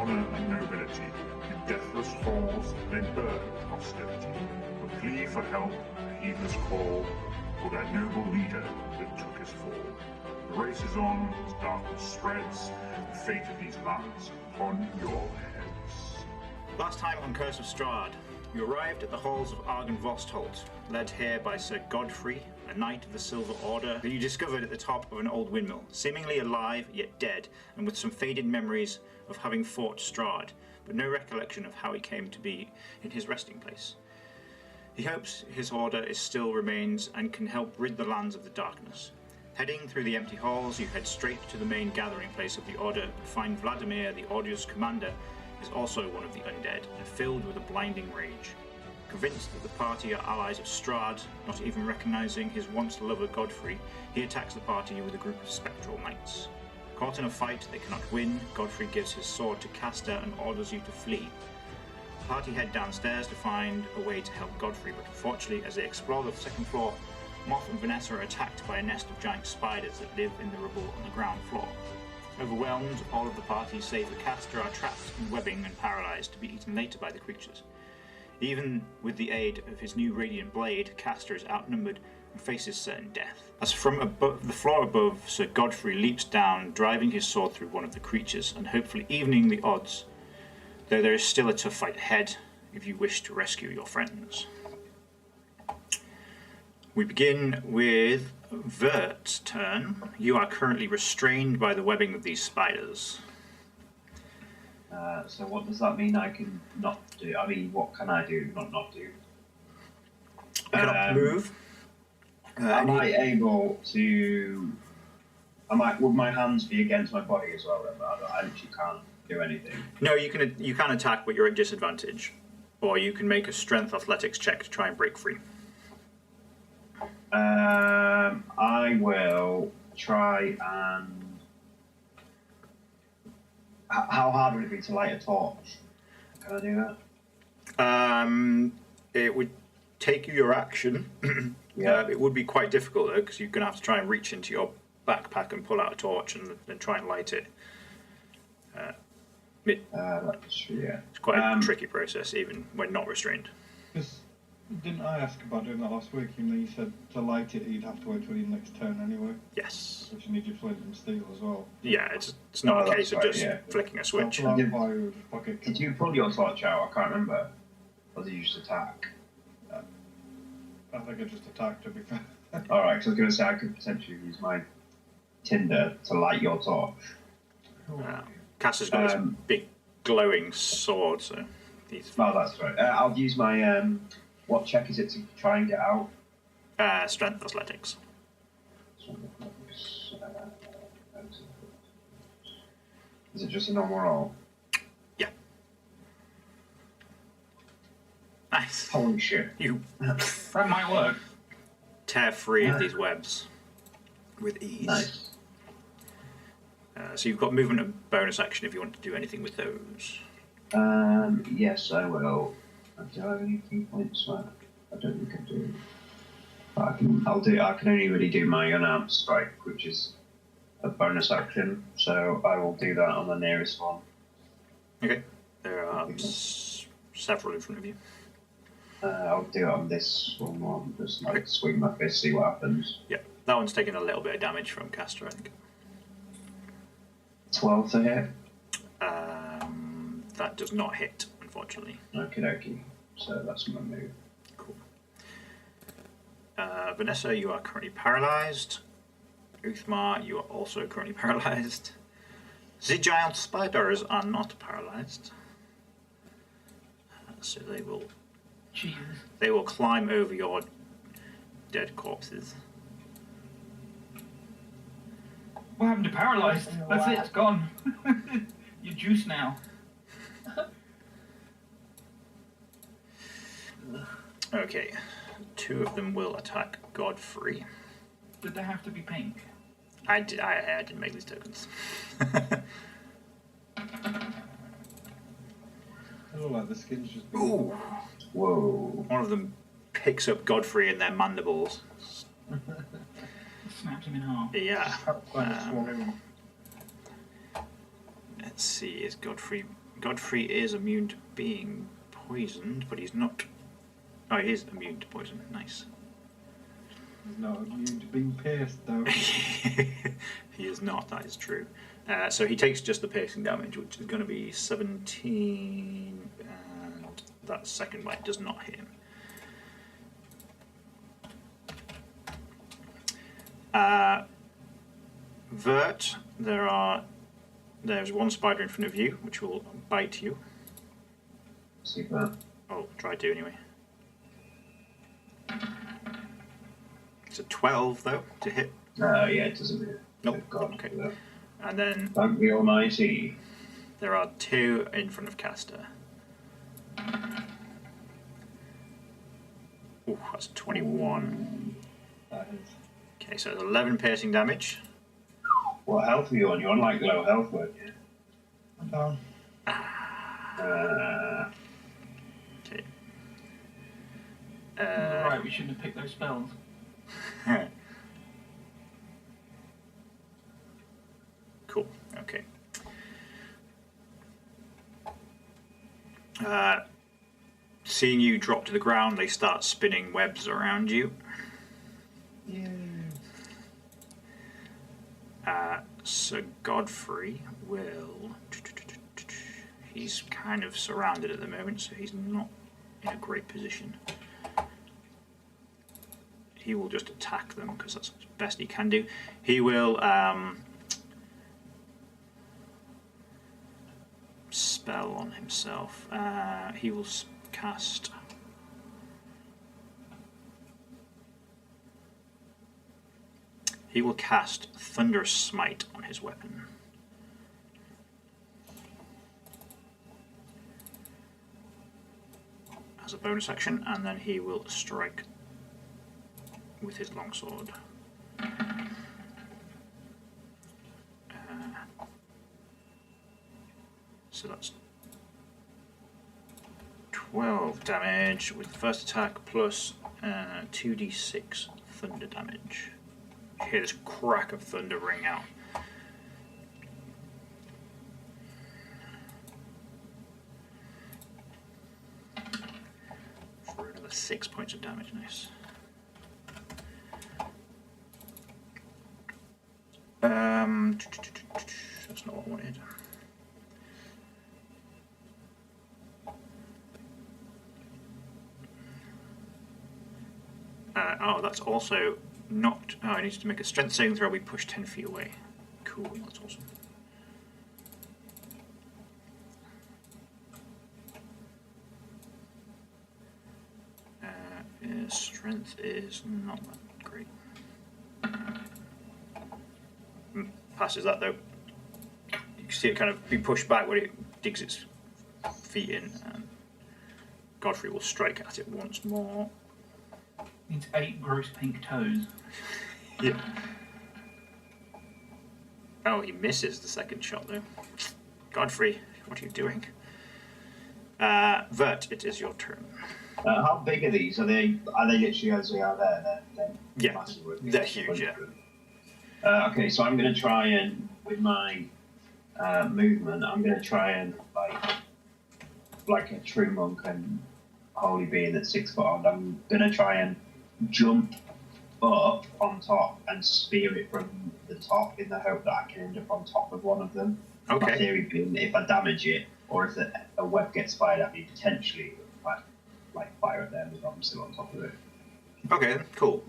honor and nobility. In deathless halls they burn with hostility, but plea for help, a heedless call, for their noble leader that took his fall. The race is on, as darkness spreads, the fate of these lands upon your heads. Last time on Curse of Strahd, you arrived at the halls of Argynvostholt, led here by Sir Godfrey, a knight of the Silver Order, who you discovered at the top of an old windmill, seemingly alive yet dead, and with some faded memories of having fought Strahd, but no recollection of how he came to be in his resting place. He hopes his order still remains and can help rid the lands of the darkness. Heading through the empty halls, you head straight to the main gathering place of the Order and find Vladimir, the Order's commander, is also one of the undead and filled with a blinding rage. Convinced that the party are allies of Strahd, not even recognizing his once lover Godfrey, he attacks the party with a group of spectral knights. Caught in a fight they cannot win, Godfrey gives his sword to Kaster and orders you to flee. The party head downstairs to find a way to help Godfrey, but unfortunately, as they explore the second floor, Moth and Vanessa are attacked by a nest of giant spiders that live in the rubble on the ground floor. Overwhelmed, all of the party save the Kaster are trapped in webbing and paralysed to be eaten later by the creatures. Even with the aid of his new radiant blade, Kaster is outnumbered and faces certain death. As from the floor above, Sir Godfrey leaps down, driving his sword through one of the creatures and hopefully evening the odds, though there is still a tough fight ahead if you wish to rescue your friends. We begin with Vert's turn. You are currently restrained by the webbing of these spiders. So what does that mean I can not do? I mean, what can I do, not do? You cannot move. Am I able to... would my hands be against my body as well? I literally can't do anything. No, you can attack, but you're at disadvantage. Or you can make a strength athletics check to try and break free. I will try and... How hard would it be to light a torch? Can I do that? It would take you your action. Yeah. It would be quite difficult though, because you're going to have to try and reach into your backpack and pull out a torch and then try and light it. It's quite a tricky process, even when not restrained. Didn't I ask about doing that last week? And you said to light it, you'd have to wait till your next turn anyway. Yes. Which you need your flint and steel as well. Yeah, it's not a case of just flicking a switch. Did you pull your torch out? I can't remember. Or did you just attack? I think I just attacked, to be fair. Alright, because I was going to say I could potentially use my tinder to light your torch. Caster's got this big glowing sword, so he's... Oh, that's right. I'll use my... what check is it to try and get out? Strength athletics. Is it just a normal roll? Yeah. Nice. Holy shit. You That might work. tear free of these webs with ease. Nice. So you've got movement and bonus action if you want to do anything with those. Yes, I will. Do I have any key points left? I don't think I do. But I can only really do my unarmed strike, which is a bonus action, so I will do that on the nearest one. Okay. There are several in front of you. I'll do it on this one, just like swing my fist, see what happens. Yeah, that one's taking a little bit of damage from Kaster, I think. 12 to hit? That does not hit, unfortunately. Okie dokie. So that's my move. Cool. Vanessa, you are currently paralysed. Ulthmar, you are also currently paralysed. The giant spiders are not paralysed. So they will... Jesus. They will climb over your dead corpses. What happened to paralysed? That's it, it's gone. You're juiced now. Okay, 2 of them will attack Godfrey. Did they have to be pink? I didn't make these tokens. I look like the skin's just... Ooh! Whoa. One of them picks up Godfrey in their mandibles. Snaps him in half. Yeah. Let's see, is Godfrey Godfrey is immune to being poisoned, but he's not. Oh, he is immune to poison. Nice. He's not immune to being pierced, though. He is not, that is true. So he takes just the piercing damage, which is going to be 17, and that second bite does not hit him. Vert, there's one spider in front of you, which will bite you. See that? Oh, try to anyway. It's a 12, though, to hit. Yeah, it doesn't hit. Nope. God, Okay. yeah. And then Thank the Almighty. there are 2 in front of Kaster. Ooh, that's 21. That is. Okay, so 11 piercing damage. What health are you on? You're on like low health, weren't you? I'm down. Okay. Right, we shouldn't have picked those spells. Cool. Okay. Seeing you drop to the ground, they start spinning webs around you. Yay. So Godfrey will... He's kind of surrounded at the moment, so he's not in a great position. He will just attack them, because that's the best he can do. He will spell on himself. He will cast... He will cast Thunderous Smite on his weapon. As a bonus action, and then he will strike with his longsword. So that's 12 damage with the first attack plus 2d6 thunder damage. You hear this crack of thunder ring out. For another 6 points of damage, nice. That's not what I wanted. Oh, that's also not... Oh, I need to make a strength saving throw. We push 10 feet away. Cool, that's awesome. Strength is not that great. Passes that though. You can see it kind of be pushed back when it digs its feet in, and Godfrey will strike at it once more. Needs 8 gross pink toes. Yeah. Oh, he misses the second shot though. Godfrey, what are you doing? Vert, it is your turn. How big are these? Are they literally as they are there? They're Yeah, massive, they're huge, yeah. Okay, so I'm going to try and, with my movement, I'm going to try and, like a true monk and holy being at 6 foot, I'm going to try and jump up on top and spear it from the top in the hope that I can end up on top of one of them. Okay. My theory being, if I damage it, or if a web gets fired at me, potentially, like fire at them if I'm still on top of it. Okay, cool.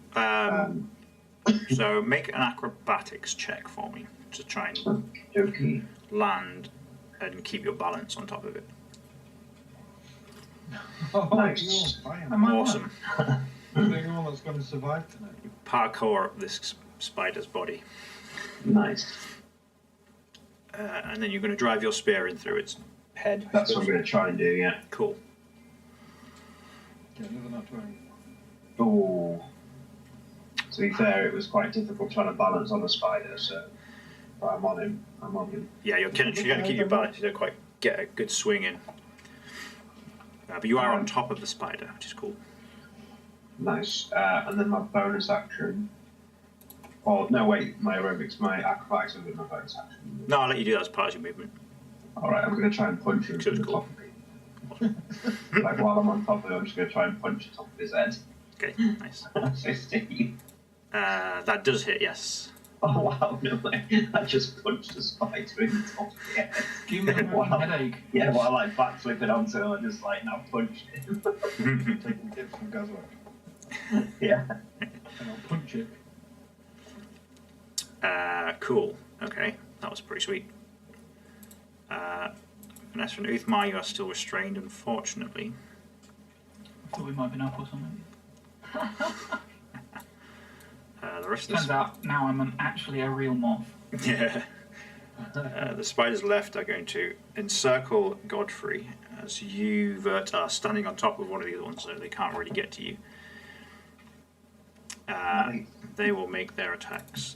So make an acrobatics check for me to try and Okay. land and keep your balance on top of it. Oh, Nice. you're fine. Am I Awesome. You're the only one that's going to survive tonight. Parkour up this spider's body. Nice. And then you're going to drive your spear in through its head. That's what I'm going to try and do, yeah. Cool. Yeah, another not 20. Oh. To be fair, it was quite difficult trying to balance on the spider, so... But I'm on him. Yeah, you're going to keep your balance. You don't quite get a good swing in. But you are on top of the spider, which is cool. Nice. And then my bonus action... Oh, no, wait. My acrobatics will be my bonus action. No, I'll let you do that as part of your movement. Alright, I'm going to try and punch him Sure, from the cool. top of him. Like, while I'm on top of him, I'm just going to try and punch the top of his head. Okay, nice. 15. That does hit, yes. Oh wow, no way. I just punched a spider in the top of the head. Give me a Wow. headache. Yeah, while I backflipping onto him, I just like now punched him. Taking tips from Gazwick. Yeah. And I'll punch it. Cool. Okay, that was pretty sweet. Vanessa and Ulthmar, you are still restrained, unfortunately. I thought we might have been up or something. The rest Turns out now I'm actually a real moth. Yeah. The spiders left are going to encircle Godfrey as you, Vert, are standing on top of one of the other ones, so they can't really get to you. They will make their attacks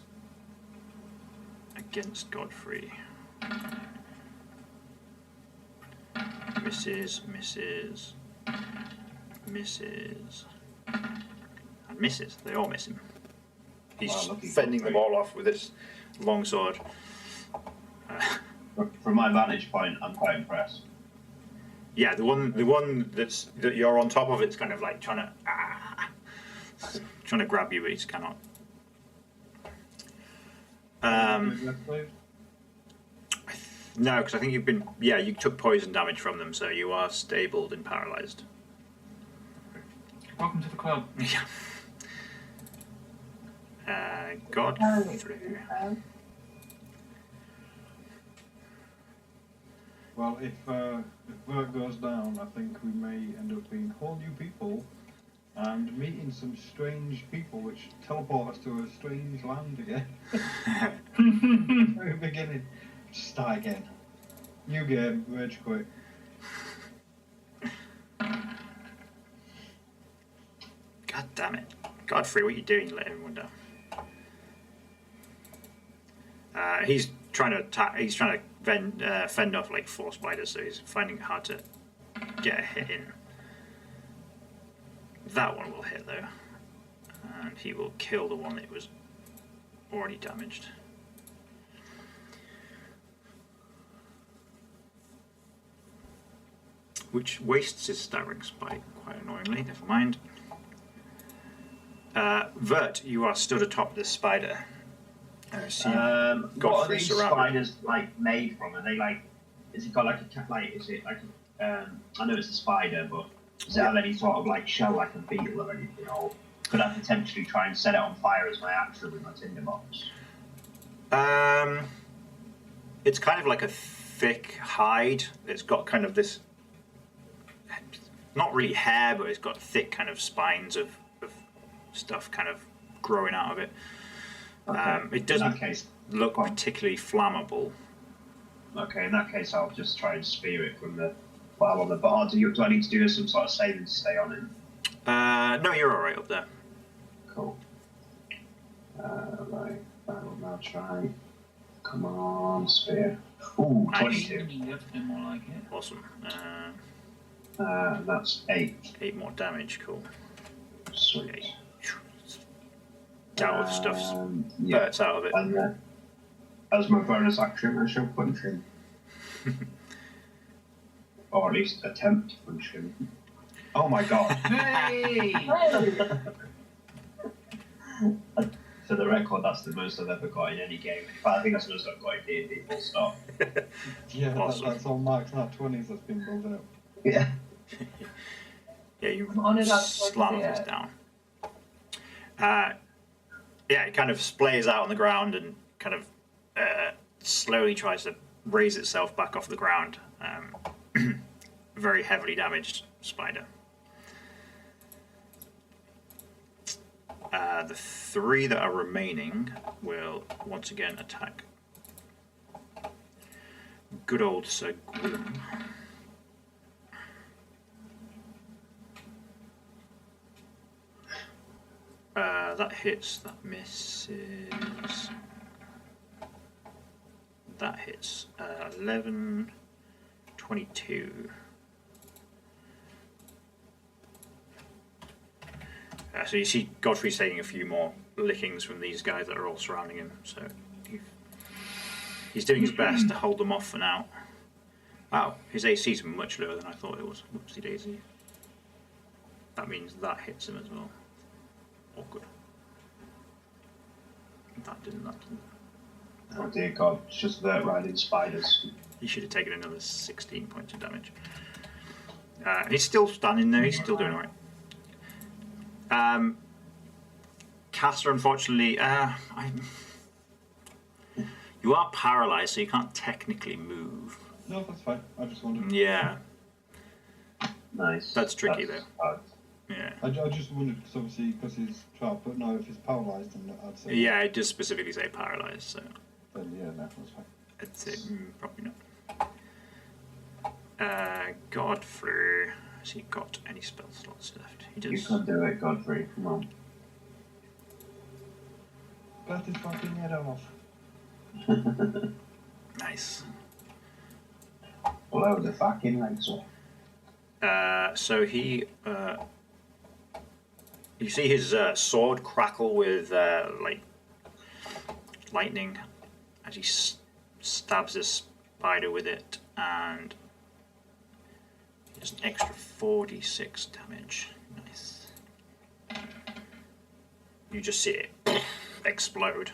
against Godfrey. Misses, misses, misses, and misses. They all miss him. He's Wow, lucky fending them Godfrey. all off with his long sword. From my vantage point, I'm quite impressed. Yeah, the one that you're on top of, it's kind of like trying to grab you, but he cannot. No, because I think you took poison damage from them, so you are stabled and paralyzed. Welcome to the club. Yeah. Godfrey. Well, if Vert goes down, I think we may end up being whole new people and meeting some strange people which teleport us to a strange land again. Very beginning. Start again. New game, rage quit. God damn it. Godfrey, what are you doing? You let everyone down. He's trying to attack. He's trying to fend off like 4 spiders, so he's finding it hard to get a hit in. That one will hit though, and he will kill the one that was already damaged. Which wastes his staggering spike quite annoyingly. Never mind. Vert, you are stood atop this spider. What are Godfrey these surrounded. spiders like made from? Are they like? Is it got like a like? Is it like? I know it's a spider, but does it have any sort of like shell, like a beetle or anything? Or could I potentially try and set it on fire as my action with my tinderbox? It's kind of like a thick hide. It's got kind of this, not really hair, but it's got thick kind of spines of stuff kind of growing out of it. Okay. It doesn't in that case, look particularly flammable. Okay, in that case, I'll just try and spear it from the while on the bar. Do I need to do some sort of saving to stay on it? No, you're all right up there. Cool. Right, I will now try. Come on, spear. Ooh, Nice. 22. That's a bit more like it. Awesome. That's 8. 8 more damage. Cool. Sweet. Okay. Down with stuff's Yeah. burts out of it. And then, as my bonus action, I shall punch him. Or at least attempt to punch him. Oh my god. Hey! For the record, that's the most I've ever got in any game. In fact, I think that's the most I've got in D&D, full stop. Yeah, Awesome. that's all Marc's not 20s that's been built up. Yeah. Yeah, you I'm on it up, slam yeah. this down. Yeah, it kind of splays out on the ground and kind of slowly tries to raise itself back off the ground. Very heavily damaged spider. The 3 that are remaining will once again attack good old Sir Gwyn. That hits, that misses. That hits. 11, 22. So you see Godfrey's taking a few more lickings from these guys that are all surrounding him. So he's doing his best to hold them off for now. Wow, his AC is much lower than I thought it was. Whoopsie daisy. That means that hits him as well. Awkward. That didn't. Oh dear God, it's just Vert riding spiders. He should have taken another 16 points of damage. He's still standing there, he's still doing alright. Kaster, unfortunately, you are paralysed, so you can't technically move. No, that's fine. I just wondered. Yeah. Nice. That's tricky, though. Hard. Yeah. I just wondered, because obviously, because he's trapped, but no, if he's paralysed, then I'd say... Yeah, it does specifically say paralysed, so... Then yeah, no, that's fine. I'd say probably not. Godfrey... Has he got any spell slots left? He does. You can do it, Godfrey. Come on. Cut his fucking head off. Nice. Blow the fucking legs off. So he... you see his sword crackle with like lightning as he stabs this spider with it, and he does an extra 46 damage. Nice. You just see it explode.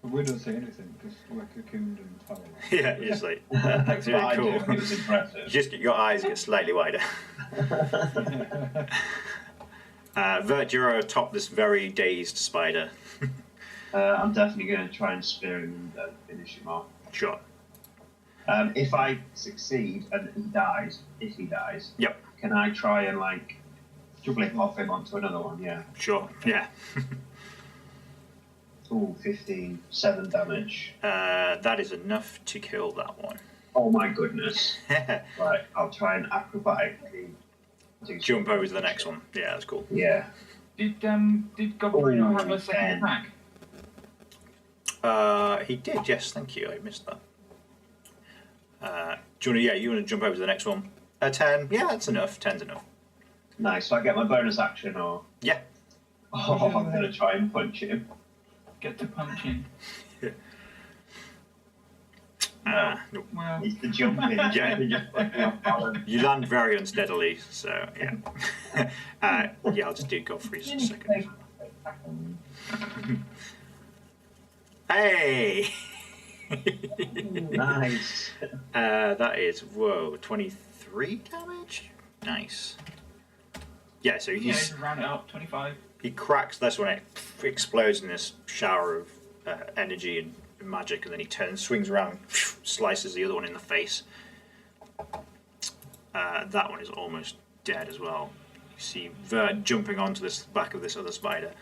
But we don't say anything because we're cocooned and paralysed. Yeah, it's like that's really I cool. do. It was impressive. Just get your eyes get slightly wider. Vert, you're atop this very dazed spider. I'm definitely going to try and spear him and finish him off. Sure. If I succeed and he dies, Yep. can I try and like flip off him onto another one? Yeah. Sure. Yeah. Ooh, 15, 7 damage. That is enough to kill that one. Oh my goodness. Right, I'll try and acrobatically do Jump over to the next one. Yeah, that's cool. Yeah. Did Godfrey not have a second Ben. attack? He did, yes, thank you. I missed that. Do you want to jump over to the next one? 10. Yeah, that's enough. 10's enough. Nice, so I get my bonus action or... Yeah. Oh, I'm going to try and punch him. Get to punching. Nope. Well, He's the jumping. Yeah. Just putting off balance. You land very unsteadily, so yeah. Yeah, I'll just do Godfrey's a second. Hey! Nice. That is, 23 damage? Nice. Yeah, so yeah, he's, just round it up. 25. he cracks this one, it explodes in this shower of energy and magic, and then he turns, swings around, slices the other one in the face. That one is almost dead as well. You see Vert jumping onto this back of this other spider.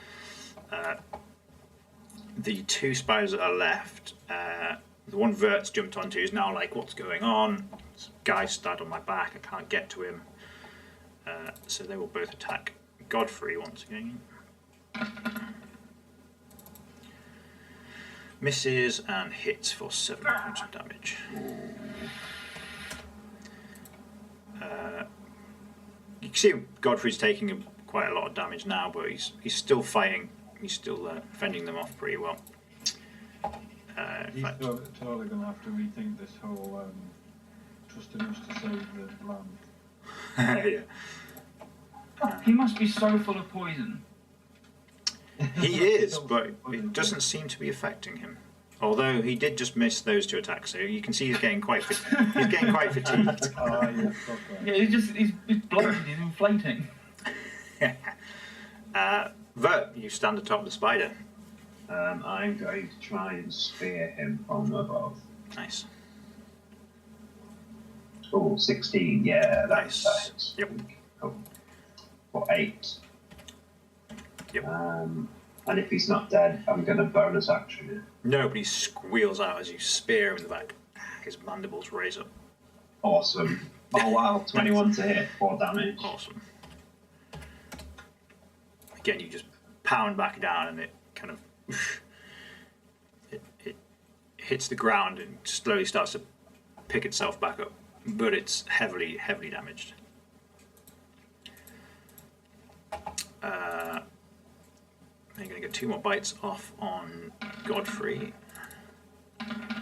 The two spiders that are left, the one Vert's jumped onto is now like, what's going on? This guy's stood on my back, I can't get to him. So they will both attack Godfrey once again. Misses and hits for 7 points of damage. You can see Godfrey's taking quite a lot of damage now, but he's still fighting. He's still fending them off pretty well. In He's fact, totally going to have to rethink this whole trusting us to save the land. yeah. He must be so full of poison. He is, but it doesn't seem to be affecting him. Although he did just miss those 2 attacks, so you can see he's getting quite fatigued. Ah, yes, Yeah, he's bloated, he's inflating. Vert, you stand atop the spider. I'm going to try and spear him from above. Nice. Oh, 16, yeah, Nice. that's Yep. Cool. For 8. Yep. And if he's not dead, I'm going to bonus action it. Nobody squeals out as you spear him in the back. His mandibles raise up. Awesome. Oh wow, 21 to hit, 4 damage. Awesome. Again, you just pound back down, and it kind of it hits the ground and slowly starts to pick itself back up, but it's heavily damaged. I'm going to get 2 more bites off on Godfrey.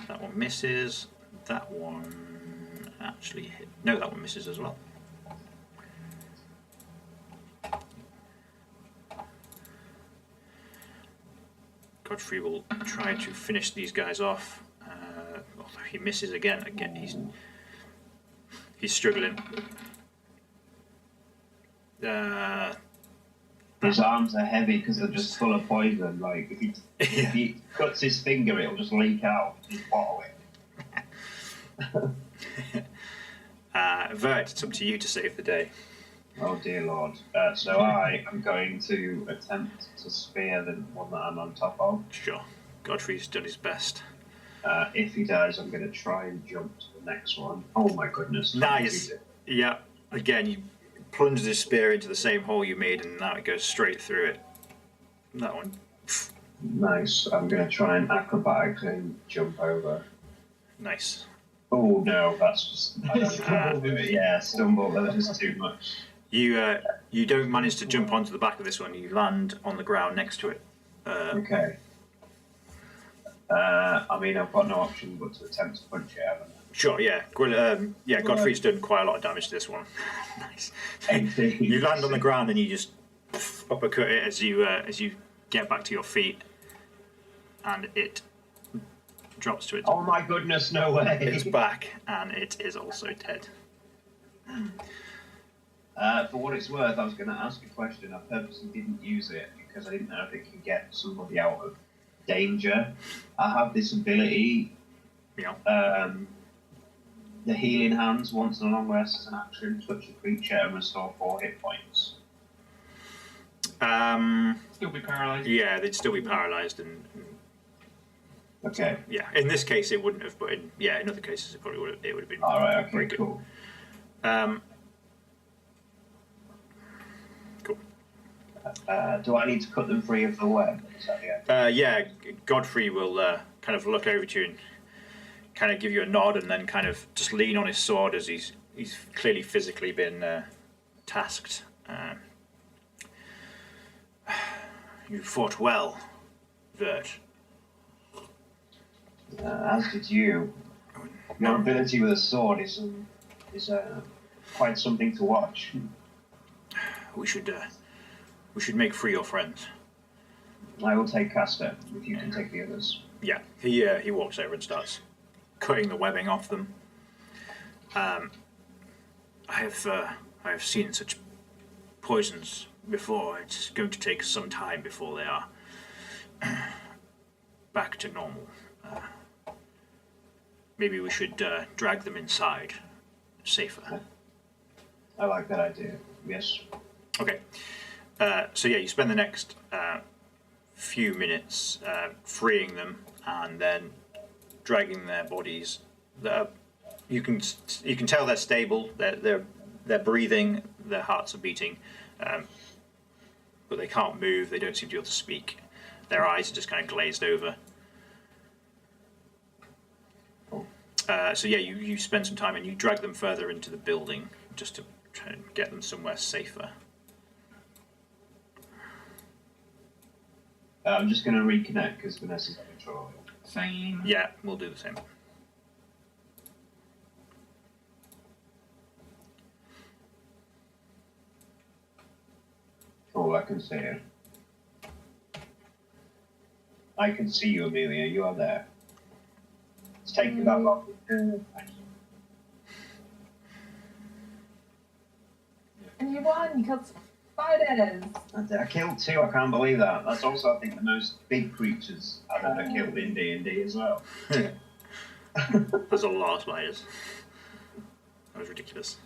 That one misses. That one actually hit. No, that one misses as well. Godfrey will try to finish these guys off. Although he misses again. Again, he's struggling. His arms are heavy because they're just full of poison. Like if he cuts his finger, it'll just leak out. Just bottle it. Vert, it's up to you to save the day. Oh dear lord. So I am going to attempt to spear the one that I'm on top of. Sure. Godfrey's done his best. If he dies, I'm going to try and jump to the next one. Oh my goodness. Nice. Yeah. Again, you plunge this spear into the same hole you made, and now it goes straight through it. That one. Nice. I'm going to try and acrobatically jump over. Nice. Oh no, that's just... I don't do it. Yeah, stumble. That was just too much. You don't manage to jump onto the back of this one. You land on the ground next to it. Okay. I mean, I've got no option but to attempt to punch it, haven't I? Sure, yeah. Godfrey's done quite a lot of damage to this one. Nice. 18. You land on the ground and you just uppercut it as you get back to your feet, and it drops to its... Oh my goodness, no way! It's back, and it is also dead. For what it's worth, I was going to ask a question. I purposely didn't use it because I didn't know if it could get somebody out of danger. I have this ability, the healing hands, once in a long rest as an action, touch a creature and restore 4 hit points. Still be paralysed. Yeah, they'd still be paralysed, and okay. Yeah, in this case it wouldn't have, but in other cases it probably would have. It would have been. All right. Okay. Very good. Cool. Cool. Do I need to cut them free of the web? Is that the idea? Yeah, Godfrey will kind of look over to you and kind of give you a nod, and then kind of just lean on his sword as he's clearly physically been tasked. You fought well, Vert. As did you. Your ability with a sword is quite something to watch. We should make free your friends. I will take Kaster if you can take the others. Yeah, he walks over and starts cutting the webbing off them. I have seen such poisons before. It's going to take some time before they are back to normal. Maybe we should drag them inside, safer. I like that idea. Yes. Okay. So yeah, you spend the next few minutes freeing them, and then dragging their bodies. You can tell they're stable. They're breathing. Their hearts are beating, but they can't move. They don't seem to be able to speak. Their eyes are just kind of glazed over. So yeah, you spend some time and you drag them further into the building just to try and get them somewhere safer. I'm just going to reconnect because Vanessa's having trouble. Same. Yeah, we'll do the same. Oh, I can see you. I can see you, Amelia. You are there. It's taking that long. And you won. You killed spiders. I killed 2. I can't believe that. That's also, I think, the most big creatures I've ever killed in D&D as well. There's a lot of spiders. That was ridiculous.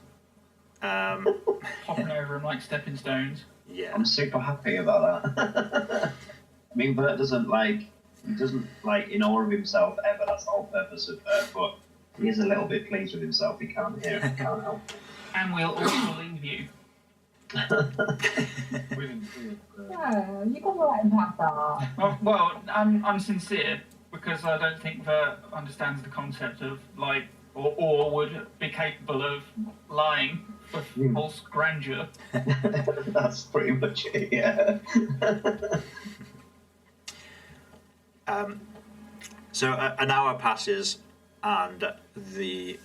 Hopping over them like stepping stones. Yeah. I'm super happy about that. I mean, Bert doesn't in awe of himself ever. That's the whole purpose of Bert. But he is a little bit pleased with himself. He can't hear it. He can't help it. And we'll all believe you. We didn't see it. Yeah, you got the right impact. Well, I'm sincere because I don't think Vert understands the concept of or would be capable of lying for false grandeur. That's pretty much it, yeah. So an hour passes, and the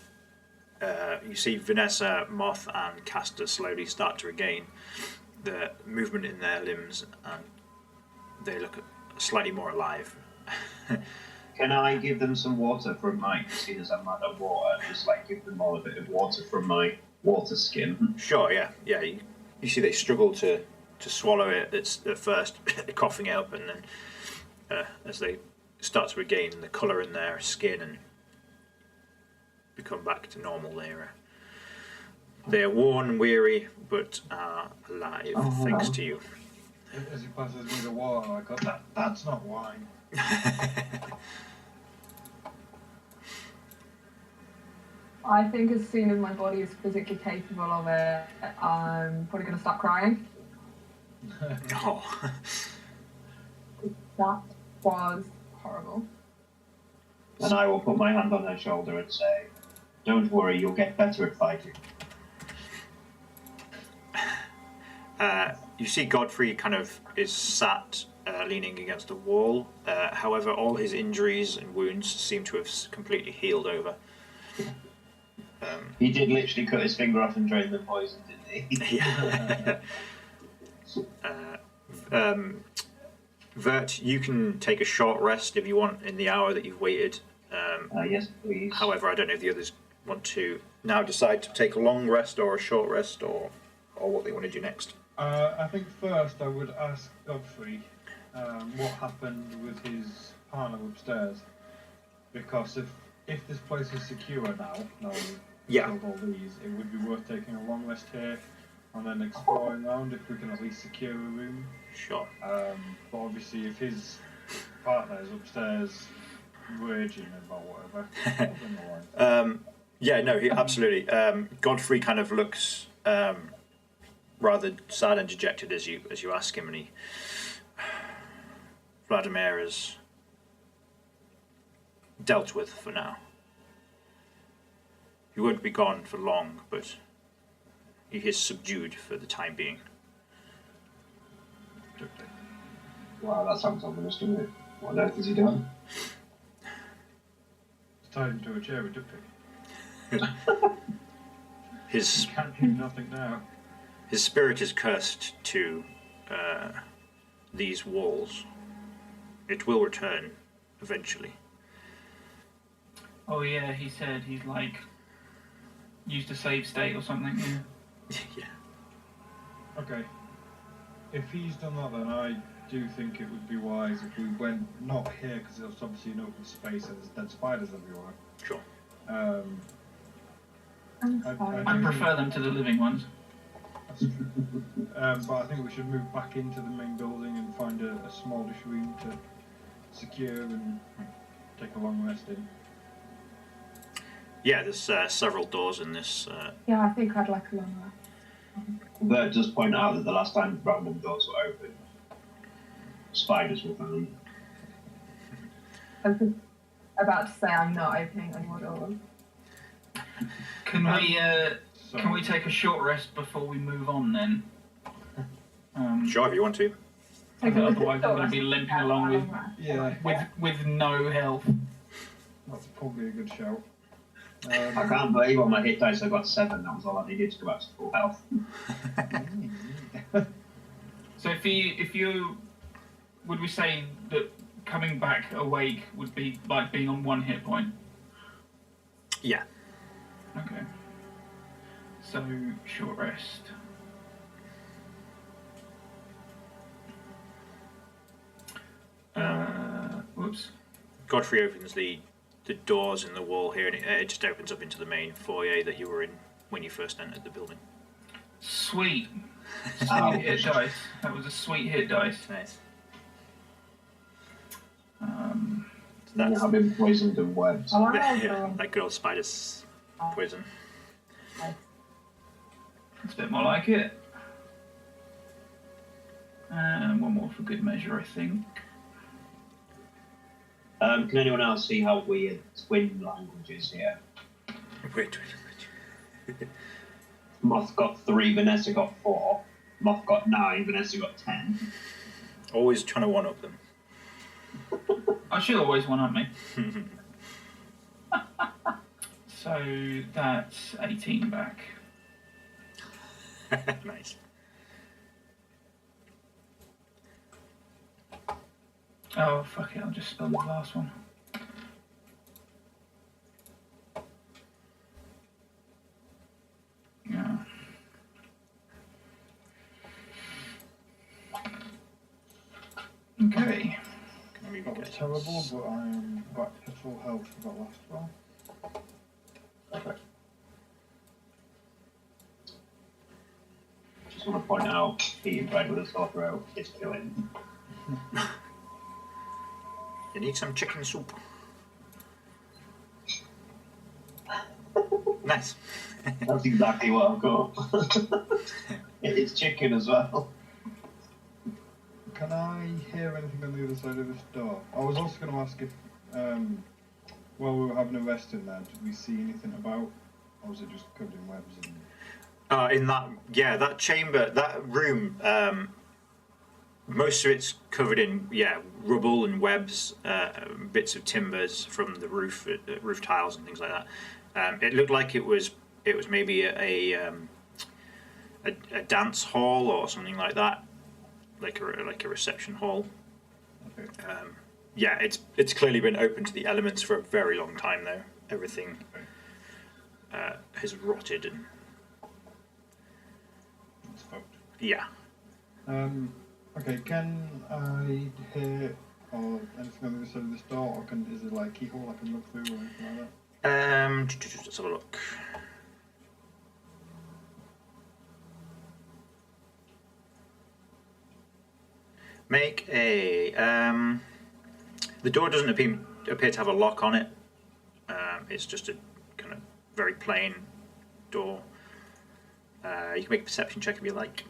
you see Vanessa, Moth, and Kaster slowly start to regain the movement in their limbs, and they look slightly more alive. Can I give them some water from my, seeing as I'm out of water, just like give them all a bit of water from my water skin? Sure, yeah. You see they struggle to swallow it. It's at first coughing it up, and then as they start to regain the colour in their skin and become back to normal, they are worn and weary, but are alive, thanks to you. As he passes me the water, I go, that's not wine. I think as soon as my body is physically capable of it, I'm probably going to start crying. Oh. That was horrible. And I will put my hand on her shoulder and say, "Don't worry, you'll get better at fighting." You see Godfrey kind of is sat leaning against a wall. However, all his injuries and wounds seem to have completely healed over. He did literally cut his finger off and drain the poison, didn't he? Yeah. Vert, you can take a short rest if you want in the hour that you've waited. Yes, please. However, I don't know if the others want to now decide to take a long rest or a short rest, or what they want to do next. I think first I would ask Godfrey what happened with his partner upstairs, because if this place is secure now we've killed all these, it would be worth taking a long rest here and then exploring around if we can at least secure a room. Sure. But obviously, if his partner is upstairs raging about whatever, yeah, no, he absolutely. Godfrey kind of looks rather sad and dejected as you ask him, and he Vladimir is dealt with for now. He won't be gone for long, but he is subdued for the time being. Wow, that sounds ominous, doesn't it? What on earth has he done? It's tied him to a chair with duct tape. His He can't do nothing now. His spirit is cursed to these walls. It will return eventually. Oh yeah, he said he's like used a save state or something. Yeah. Yeah. Okay. If he's done that, then I do think it would be wise if we went not here, because it's obviously an open space and there's dead spiders everywhere. Sure. I'm sorry. I prefer them to the living ones. That's true. But I think we should move back into the main building and find a smallish room to secure and take a long rest in. Yeah, there's several doors in this. Yeah, I think I'd like a long rest. Bert does point out that the last time random doors were open, spiders were found. I was just about to say I'm not opening any more doors. Can we take a short rest before we move on then? Sure, if you want to. Otherwise, I'm going to be limping along with no health. That's probably a good shout. I can't believe on my hit dice I got 7. That was all I needed to go back to full health. So if you would we say that coming back awake would be like being on 1 hit point? Yeah. Okay. So short rest. Whoops. Godfrey opens the doors in the wall here, and it just opens up into the main foyer that you were in when you first entered the building. Sweet. Sweet hit dice. That was a sweet hit dice. Nice. I've been poisoned and webbed. That good old spider's poison. That's a bit more like it. And one more for good measure, I think. Can anyone else see how weird twin languages here? Wait. Moth got 3, Vanessa got 4. Moth got 9, Vanessa got 10. Always trying to one-up them. I should always one up me. So that's 18 back. Nice. Oh, fuck it, I'll just spell the last one. Yeah. Okay. That was terrible, but I am back to full health for that last roll. Perfect. Just want to point out, eating bread with a sore throat is killing. You need some chicken soup. Nice. That's exactly what I've got. It's chicken as well. Can I hear anything on the other side of this door? I was also going to ask if, while we were having a rest in there, did we see anything about, or was it just covered in webs? And... In that chamber, that room, most of it's covered in rubble and webs, bits of timbers from the roof, roof tiles and things like that. It looked like it was maybe a dance hall or something like that, like a reception hall. Okay. It's clearly been open to the elements for a very long time though. Everything has rotted and It's fucked. yeah. Okay, can I hear or anything on the other side of this door, or is it like a keyhole I can look through or anything like that? Let's have a look. Make a. The door doesn't appear to have a lock on it. It's just a kind of very plain door. You can make a perception check if you like.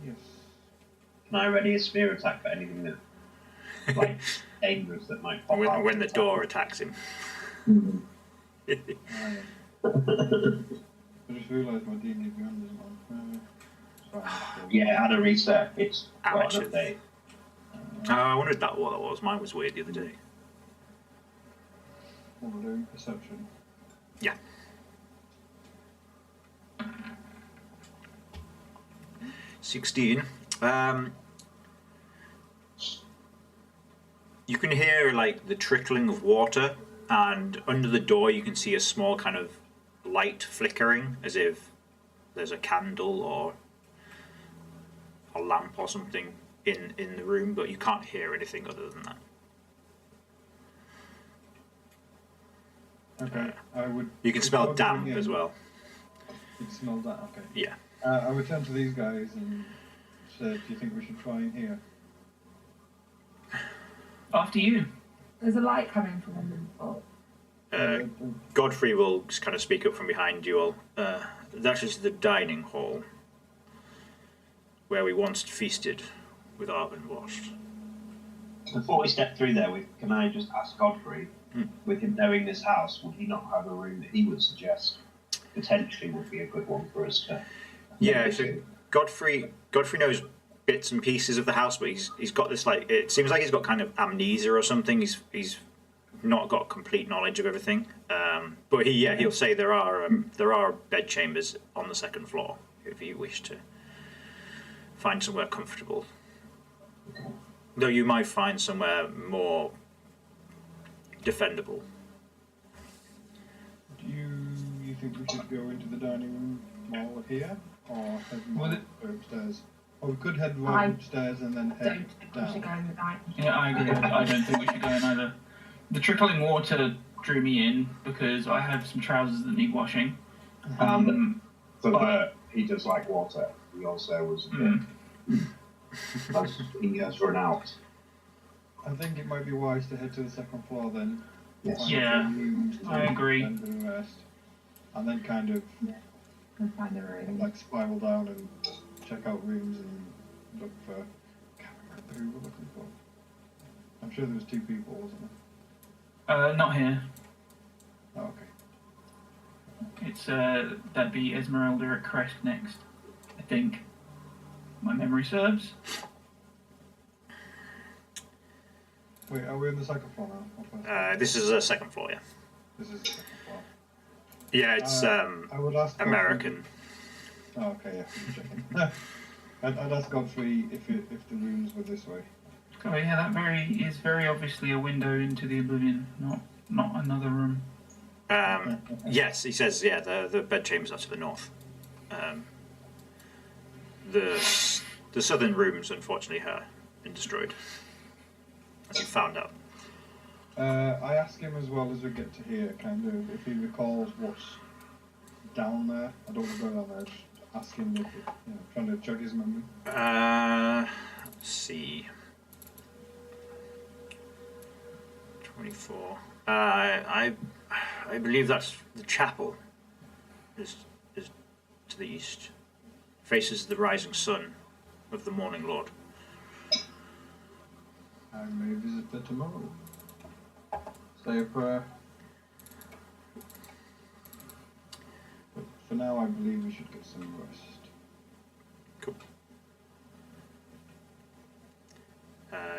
Yes. Can I ready a spear attack for anything that, like, dangerous that might pop out? When the door attacks him. I just realised my D&D Beyond isn't on. Yeah, I had a reset. It's got an Amateur. update. I wondered what that was. Mine was weird the other day. What we're doing, perception. Yeah. $16. You can hear like the trickling of water, and under the door you can see a small kind of light flickering, as if there's a candle or a lamp or something in the room, but you can't hear anything other than that. Okay, I would. You can smell damp as well. You can smell that. Okay. Yeah. I would turn to these guys and say, "Do you think we should try in here?" After you. There's a light coming from under the door. Godfrey will just kind of speak up from behind you all. That is the dining hall, where we once feasted with Argynvost. Before we step through there, can I just ask Godfrey, with him knowing this house, would he not have a room that he would suggest potentially would be a good one for us to? Yeah, so Godfrey knows bits and pieces of the house, but he's got this, like, it seems like he's got kind of amnesia or something. He's not got complete knowledge of everything. But he'll say there are bed chambers on the second floor if you wish to find somewhere comfortable. Though you might find somewhere more defendable. Do you think we should go into the dining room while we're here, or head right upstairs? Or we could head right upstairs and then head Don't think we should go in the night. Yeah, I agree. I don't think we should go in either. The trickling water drew me in because I have some trousers that need washing. For Bert, he does like water. He also was a bit. He has run out. I think it might be wise to head to the second floor then. Yes. Yeah, I agree. And do the rest. And then kind of Go find a room. like spiral down and check out rooms and look for. I can't remember who we're looking for. I'm sure there was 2 people, wasn't there? Not here. Oh, okay. It's that'd be Esmeralda at Crest next. think my memory serves. Wait, are we on the second floor now? This is a second floor, yeah. This is the second floor. Yeah, it's I would ask American. Godfrey. Oh, okay, yeah, I'm checking. I'd ask Godfrey if the rooms were this way. Oh yeah, that is very obviously a window into the Oblivion, not another room. Yes, he says, yeah, the bedchambers are to the north. The southern rooms, unfortunately, have been destroyed, as you found out. I ask him as well as we get to here, kind of, if he recalls what's down there. I don't want to go down there, just ask him if trying to jog his memory. Let's see. 24. I believe that's the chapel. Is to the east. Faces the rising sun of the morning lord. I may visit there tomorrow. Say a prayer. But for now, I believe we should get some rest. Cool.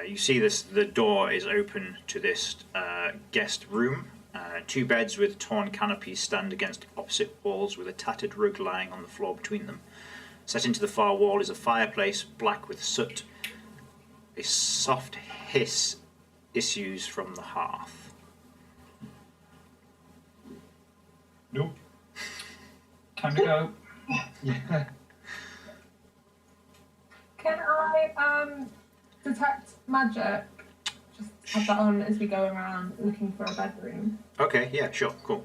You see this, the door is open to this guest room. Two beds with torn canopies stand against opposite walls with a tattered rug lying on the floor between them. Set into the far wall is a fireplace, black with soot. A soft hiss issues from the hearth. Nope. Time to go. Yeah. Can I detect magic? Just have that on as we go around looking for a bedroom. Okay, yeah, sure, cool.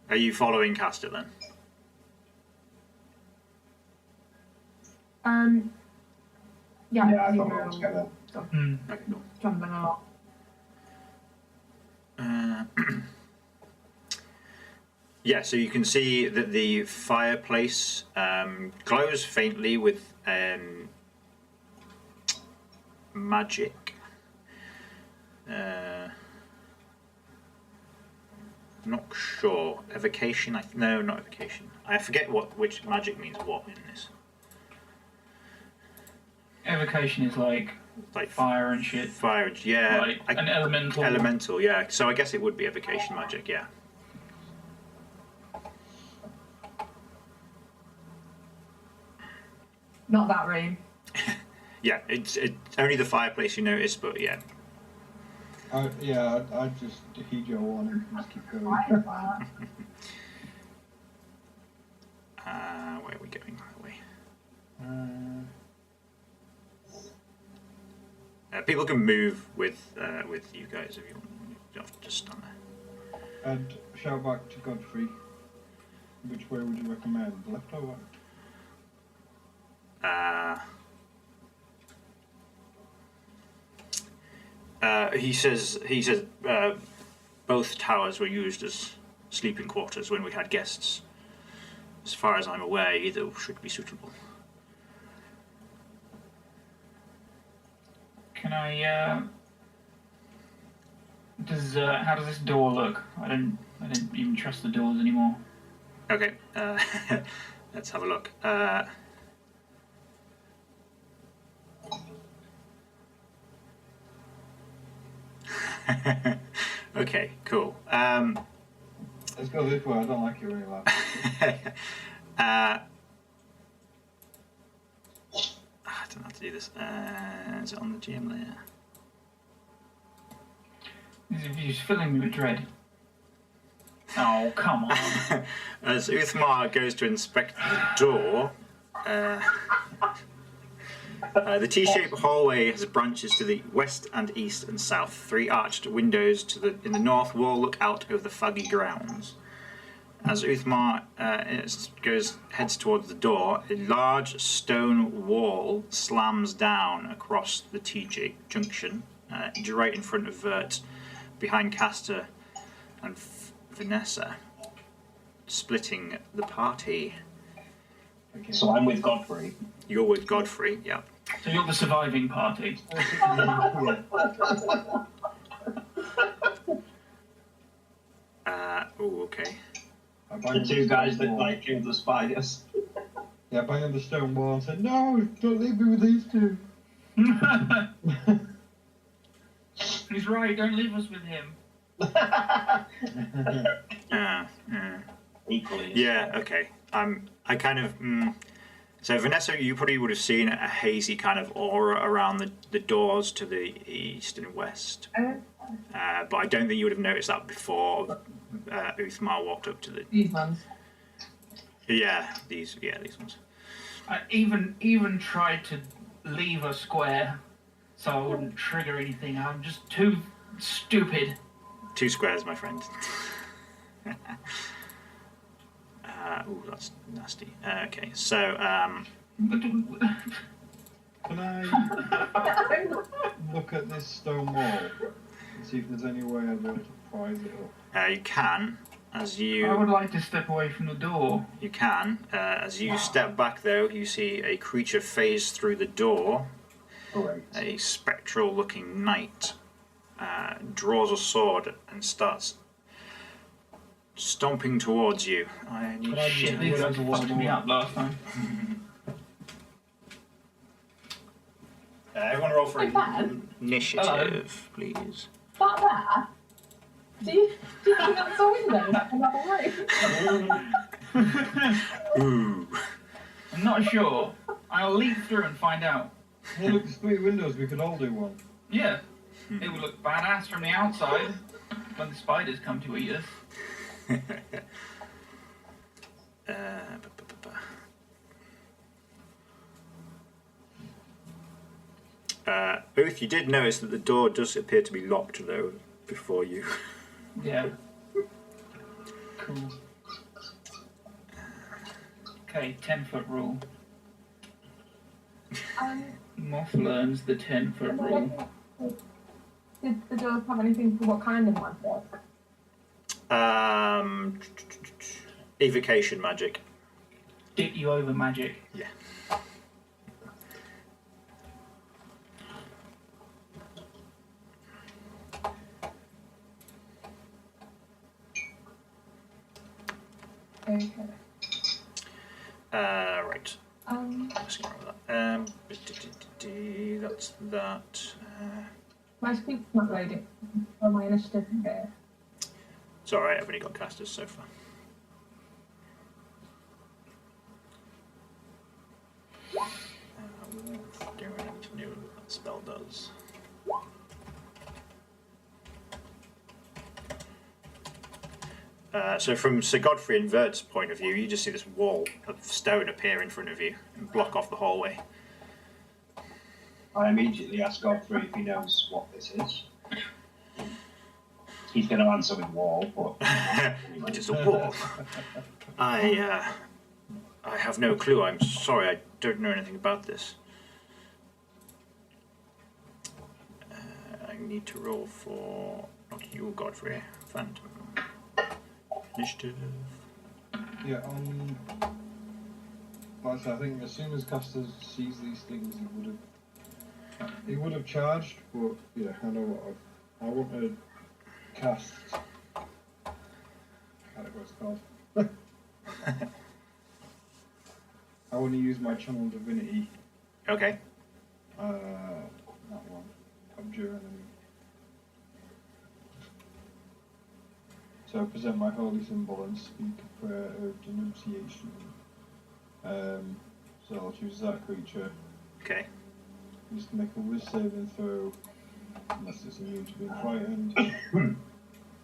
Are you following Kaster then? Yeah, Yeah, I thought we were together. Okay, cool. Jumping along. Yeah, so you can see that the fireplace glows faintly with magic. Not sure. Evocation? No, not evocation. I forget which magic means what in this. Evocation is like fire and shit. Fire, yeah. Like an elemental. Elemental, yeah. So I guess it would be evocation magic, yeah. Not that room. Yeah, it's only the fireplace you notice, but yeah. I just heed your warning and just keep going. Why is that? Where are we going, by the way? People can move with you guys if you want. You don't have to just stand there. And shout back to Godfrey. Which way would you recommend? Left or right? He says both towers were used as sleeping quarters when we had guests. As far as I'm aware, either should be suitable. Can I? How does this door look? I don't even trust the doors anymore. Okay, let's have a look. Okay, cool. Let's go this way. I don't like it really loud. I don't know how to do this. Is it on the GM layer? These views filling me with dread. Oh, come on. As Ulthmar goes to inspect the door, the T-shaped hallway has branches to the west and east and south. 3 arched windows in the north wall look out over the faggy grounds. As Ulthmar heads towards the door, a large stone wall slams down across the T-shaped junction, right in front of Vert, behind Kaster and Vanessa, splitting the party. Okay. So I'm with Godfrey. You're with Godfrey, yeah. So you're the surviving party. Okay. The two guys that like killed the spiders. Yeah, I bang on the stone wall and said, "No, don't leave me with these two." He's right. Don't leave us with him. Equally. Yeah. Okay. I kind of. So Vanessa, you probably would have seen a hazy kind of aura around the doors to the east and west. But I don't think you would have noticed that before Ulthmar walked up to the. These ones. Yeah, these ones. I even tried to leave a square so I wouldn't trigger anything. I'm just too stupid. 2 squares, my friend. Ooh, that's nasty. Okay, so Can I look at this stone wall and see if there's any way I'll be able to prise it up? you can, as you. I would like to step away from the door. You can. As you step back, though, you see a creature phase through the door. Great. A spectral-looking knight draws a sword and starts stomping towards you. I need Shit, these guys fucked me up last time. Everyone roll for Ben? initiative, please. That there? Do you think that's a window in another room? Ooh. I'm not sure. I'll leap through and find out. Well, look, there's 3 windows. We could all do one. Yeah, it would look badass from the outside when the spiders come to eat us. Booth, you did notice that the door does appear to be locked, though, before you. Yeah. Cool. Okay, 10-foot rule. Moth learns the 10-foot rule. Did the doors have anything for what kind of magic? Evocation magic. Dip you over magic. Yeah. Okay. Right. Let's get rid of that. That's that. My speak's not loading on my initiative here. It's alright, I've only got casters so far. Don't really need to know what that spell does. So from Sir Godfrey and Vert's point of view, you just see this wall of stone appear in front of you and block off the hallway. I immediately ask Godfrey if he knows what this is. He's going to answer with wall, but... It is a wall. I have no clue. I'm sorry, I don't know anything about this. I need to roll for... not you, Godfrey. Phantom. Initiative. Yeah, like I said, I think as soon as Kaster sees these things, he would have charged. But yeah, I know what I want to cast. I can't remember what it's called. I want to use my channel divinity. Okay. That one. Abjure enemy. So I present my holy symbol and speak a prayer of denunciation. So I'll choose that creature. Okay. Just make a whiz saving throw, unless it's immune to being frightened.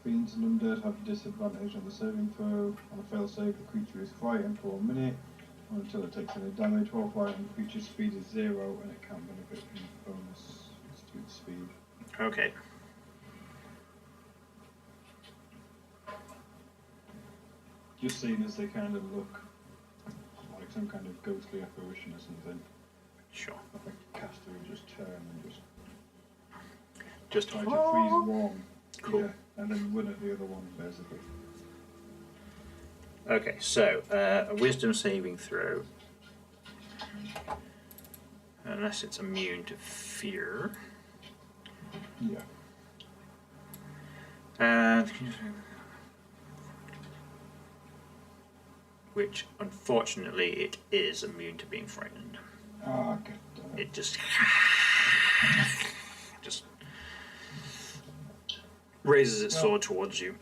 Fiends and undead have disadvantage on the saving throw. On a fail save, the creature is frightened for 1 minute, or until it takes any damage. While frightened, the creature's speed is 0, and it can't benefit from bonus to its speed. Okay. Just seeing as they kind of look like some kind of ghostly apparition or something. Sure. I think Kaster would just turn and Just try to freeze one. Cool. Yeah, and then win at the other one, basically. Okay, so a wisdom saving throw. Unless it's immune to fear. Yeah. which unfortunately it is immune to being frightened. Oh, God damn it. It just raises its sword towards you.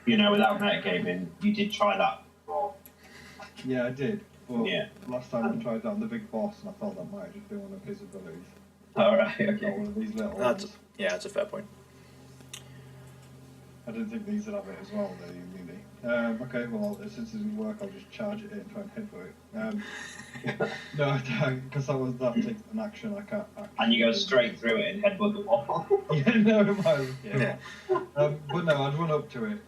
You know, without metagaming, you did try that before. Yeah, I did. But Yeah. last time I tried on the big boss, and I thought that might have just been one of his abilities. Alright, Not okay. one of these little That's ones. that's a fair point. I didn't think these would have it as well, the immunity. Okay, well, since it didn't work, I'll just charge it in and try and headbutt it. No, I don't, because that takes an action I can't actually And you go do. straight through it and headbutt the wall. Yeah, no, it might. Yeah. But no, I'd run up to it.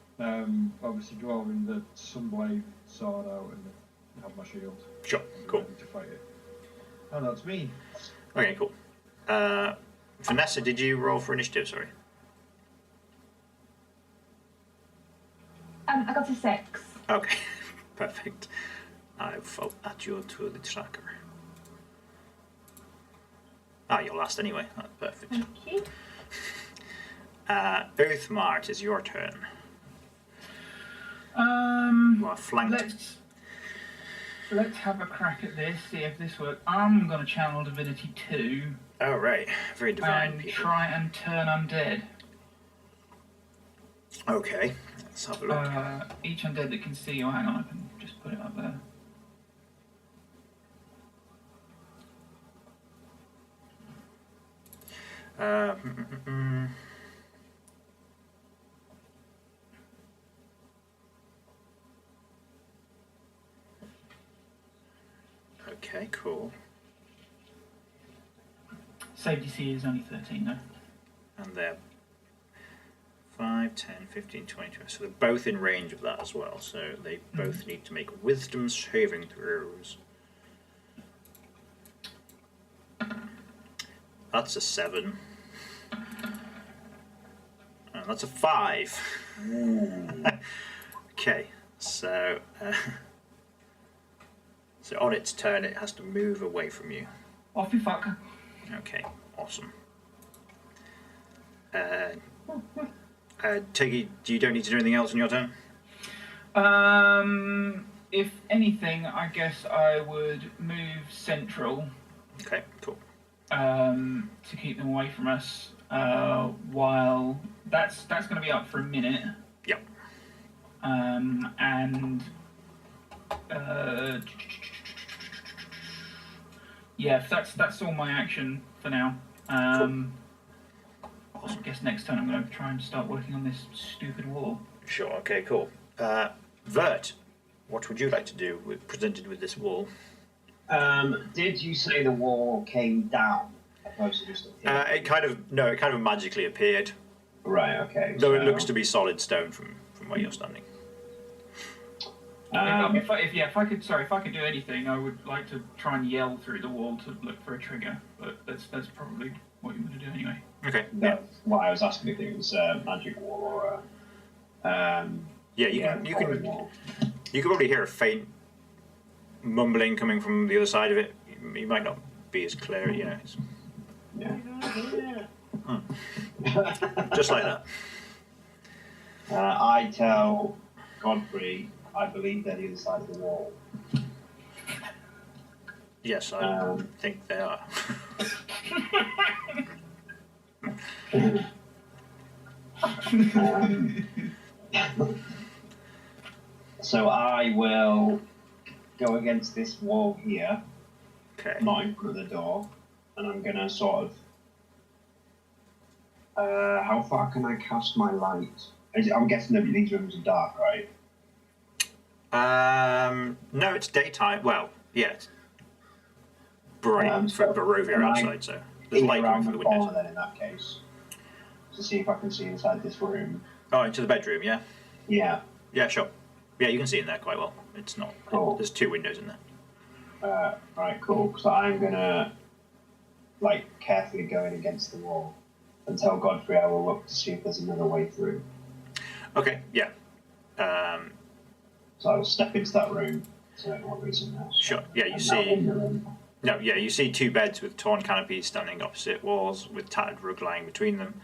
Obviously, drawing the Sunblade sword out and have my shield. Sure, cool. Ready to fight it. And that's me. Okay, cool. Vanessa, did you roll for initiative? Sorry. I got a 6. Okay, perfect. I will add you to the tracker. You're last anyway. That's perfect. Thank you. Ulthmar, it is your turn. You are flanked. Let's have a crack at this. See if this works. I'm gonna channel Divinity 2 Oh, right. Very divine and people. try and turn undead. Okay, let's have a look. Each undead that can see you. Hang on, I can just put it up there. Okay, cool. Save DC is only 13 though. And they're 5, 10, 15, 20. So they're both in range of that as well. So they both need to make wisdom saving throws. That's a 7. And that's a 5. Okay, so so on its turn, it has to move away from you. Off you fuck. Okay, awesome. Tiggy, you don't need to do anything else on your turn? If anything, I guess I would move central Okay, cool. to keep them away from us. While that's going to be up for a minute. Yep. And yeah, that's all my action for now. I guess next turn I'm going to try and start working on this stupid wall. Sure, okay, cool. Vert, what would you like to do presented with this wall? Did you say the wall came down? Opposed to just appearing? It kind of magically appeared. Right, okay. Though it looks to be solid stone from where you're standing. If I could do anything, I would like to try and yell through the wall to look for a trigger. But that's probably what you want to do anyway. Okay. That's why I was asking if it was a magic wall or a... You can probably hear a faint mumbling coming from the other side of it. You might not be as clear, you know. Yeah. Just like that. I tell Godfrey I believe they're the other side of the wall. Yes, I think they are. So I will go against this wall here, Okay. not in front of the door, and I'm gonna sort of. How far can I cast my light? I'm guessing that these rooms are dark, right? No, it's daytime. Well, yeah, it's bright for Barovia am I outside, so there's In light coming around from the the corner windows. then, in that case, to see if I can see inside this room. Oh, into the bedroom, yeah? Yeah. Yeah, sure. Yeah, you can see in there quite well. It's not. Cool. There's 2 windows in there. Right, cool. So I'm gonna, carefully go in against the wall and tell Godfrey I will look to see if there's another way through. Okay, yeah. So I will step into that room. So I don't know what reason now. Sure. Yeah, you I'm see. now in the room. No, yeah, you see 2 beds with torn canopies standing opposite walls with tattered rug lying between them.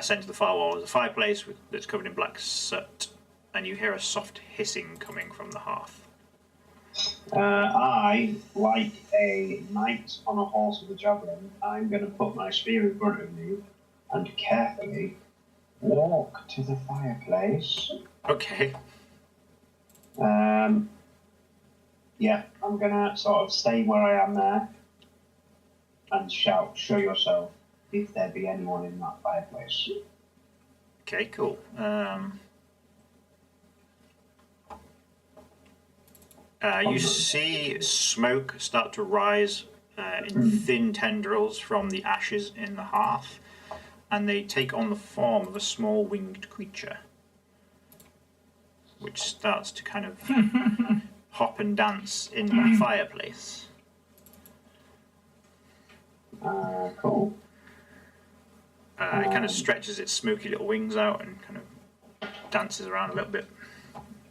Sent to the far wall is a fireplace that's covered in black soot, and you hear a soft hissing coming from the hearth. I, like a knight on a horse with a javelin, I'm going to put my spear in front of me and carefully walk to the fireplace. Okay. Yeah, I'm going to sort of stay where I am there and shout, "Show yourself, if there be anyone in that fireplace." Okay, cool. You see smoke start to rise in thin tendrils from the ashes in the hearth, and they take on the form of a small winged creature, which starts to kind of hop and dance in the fireplace. Cool. It kind of stretches its smoky little wings out and kind of dances around a little bit.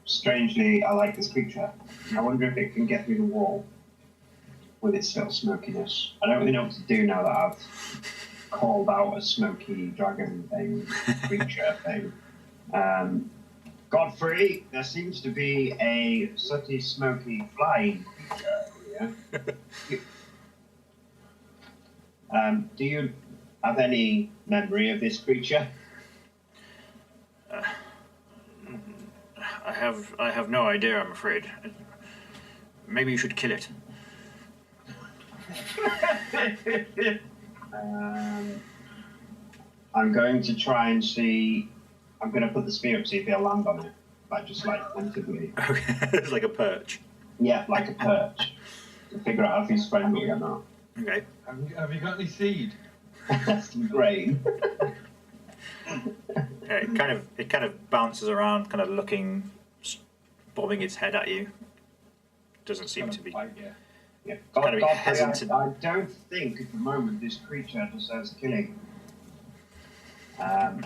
Strangely, I like this creature. I wonder if it can get through the wall with its little smokiness. I don't really know what to do now that I've called out a smoky dragon thing, creature thing. Godfrey, there seems to be a sooty, smoky, flying creature here. Do you have any memory of this creature? I have no idea, I'm afraid. Maybe you should kill it. I'm going to try and see. I'm going to put the spear up, see if he'll land on it, just tentatively. Okay, it's like a perch. Yeah, like a perch. To figure out if he's friendly or not. Okay. Have you got any seed? That's great. Yeah, it kind of bounces around, kind of looking, bobbing its head at you. Doesn't seem to be. Yeah. Kind of hesitant. I don't think at the moment this creature deserves killing.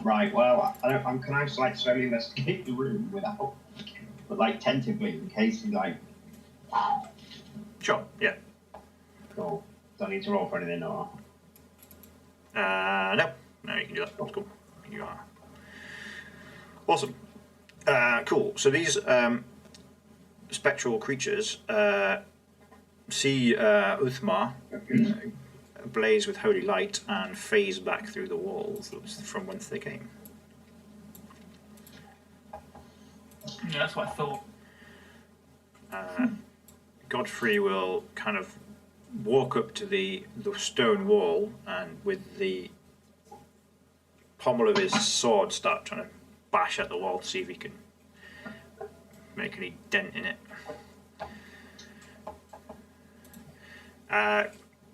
Right. Well, can I just slowly investigate the room without, but tentatively in case he Sure. Yeah. Cool. Do I need to roll for anything or? No, you can do that. That's cool. You are awesome. Cool. So these spectral creatures see Ulthmar blaze with holy light and phase back through the walls from whence they came. Yeah, that's what I thought. Godfrey will kind of walk up to the stone wall and with the pommel of his sword start trying to bash at the wall to see if he can make any dent in it.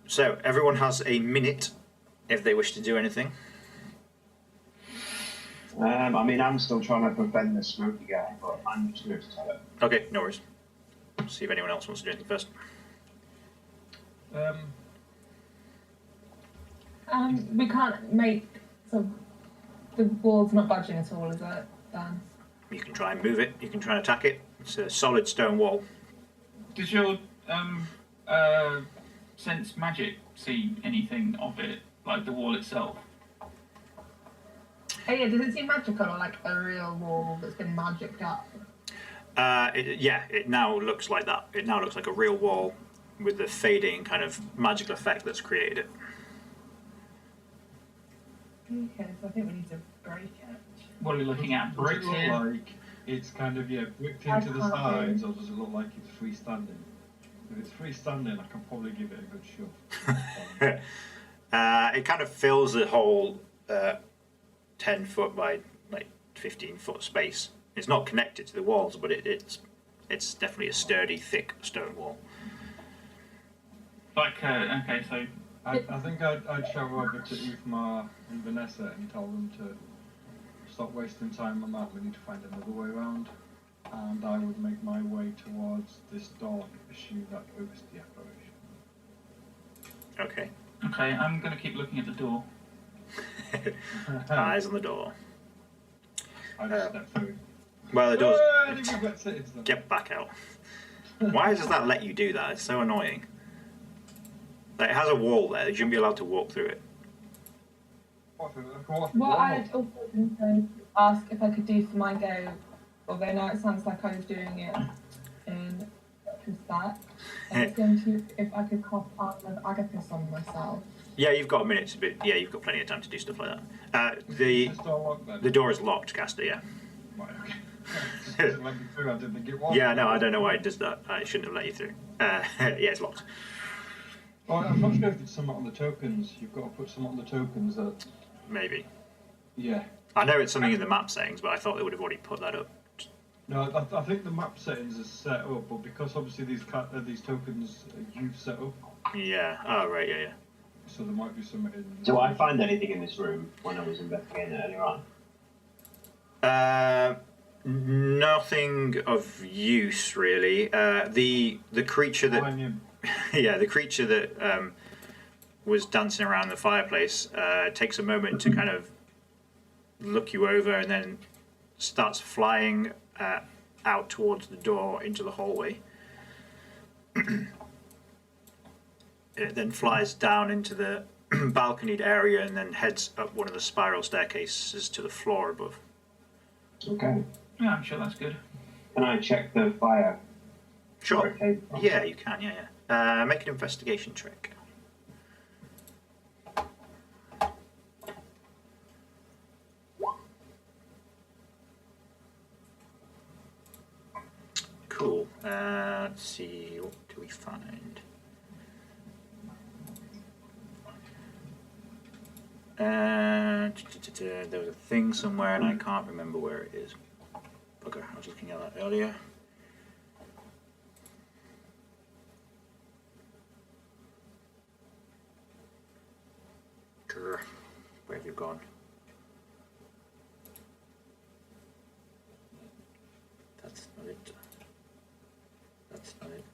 So everyone has a minute if they wish to do anything. I'm still trying to prevent the smoky guy, but I'm just going to tell it. Okay, no worries. See if anyone else wants to do anything first. We can't make the wall's not budging at all, is it, Dan? You can try and move it. You can try and attack it. It's a solid stone wall. Does your sense magic see anything of it, like the wall itself? Oh yeah, does it seem magical or like a real wall that's been magicked up? It now looks like that. It now looks like a real wall with the fading kind of magical effect that's created it. Okay, so I think we need to break it. What are we looking at? Does it Bricks look here? like it's kind of bricked into the sides, or does it look like it's freestanding? If it's freestanding, I can probably give it a good shove. It kind of fills the whole 10 foot by 15 foot space. It's not connected to the walls, but it's definitely a sturdy, thick stone wall. Okay, so I think I'd shout over to Ulthmar and Vanessa and tell them to stop wasting time on that. We need to find another way around. And I would make my way towards this door to pursue that host the apparition. Okay. I'm going to keep looking at the door. Eyes on the door. I just step through. Well, the door's... Hey, Get back out. Why does that let you do that? It's so annoying. It has a wall there. You shouldn't be allowed to walk through it. Well, I'd also been to ask if I could do for my go, although now it sounds like I was doing it in extra step. I was going to if I could cop Armor of Agathis on myself. Yeah, you've got a minute. Yeah, you've got plenty of time to do stuff like that. The door is locked, Kaster. Yeah. Right, okay. Just doesn't let me through. I didn't think it was. Yeah, no, I don't know why it does that. I shouldn't have let you through. Yeah, it's locked. Well, I'm not sure if it's something on the tokens. You've got to put something on the tokens that. Maybe. Yeah. I know it's something in the map settings, but I thought they would have already put that up. No, I think the map settings is set up, but because obviously these tokens you've set up. Yeah. Oh, right. Yeah, yeah. So there might be something in. Do I find anything in this room when I was investigating it earlier on? Nothing of use really. The creature that the creature that was dancing around the fireplace takes a moment to kind of look you over and then starts flying out towards the door into the hallway. It then flies down into the balconied area and then heads up one of the spiral staircases to the floor above. Okay. Yeah, I'm sure that's good. Can I check the fire? Sure. Okay. Yeah, you can. Yeah. Make an investigation check. Cool. Let's see. What do we find? There was a thing somewhere and I can't remember where it is. Bugger, I was looking at that earlier. Where have you gone? That's not it. That's not it.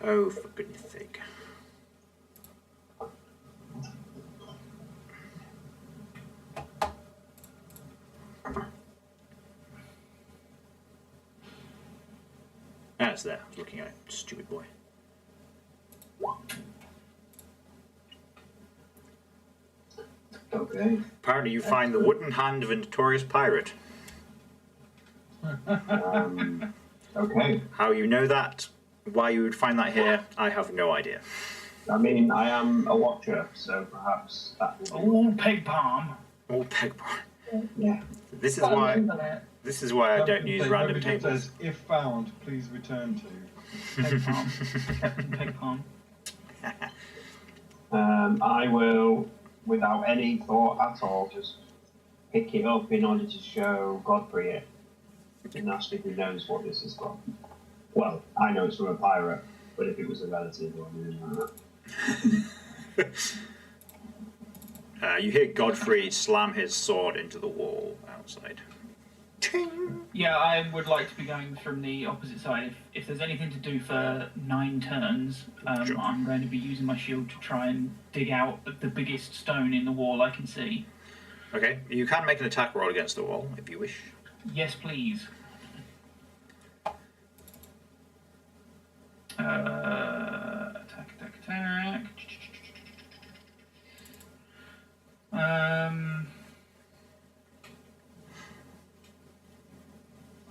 Oh, for goodness sake. Ah, it's there. I was looking at it. Stupid boy. Okay. Apparently you find the wooden hand of a notorious pirate. Okay. How you know that, why you would find that here, I have no idea. I mean, I am a watcher, so perhaps that will be... All peg palm. All peg bar. Yeah. This is why I don't use random tables. Says, if found, please return to. Peg palm. Captain Peg palm. I will, without any thought at all, just pick it up in order to show Godfrey it. And ask if he knows what this is from. Well, I know it's from a pirate, but if it was a relative or anything like that. You hear Godfrey slam his sword into the wall outside. Yeah, I would like to be going from the opposite side. If there's anything to do for 9 turns, Sure. I'm going to be using my shield to try and dig out the biggest stone in the wall I can see. Okay, you can make an attack roll against the wall if you wish. Yes, please. Attack.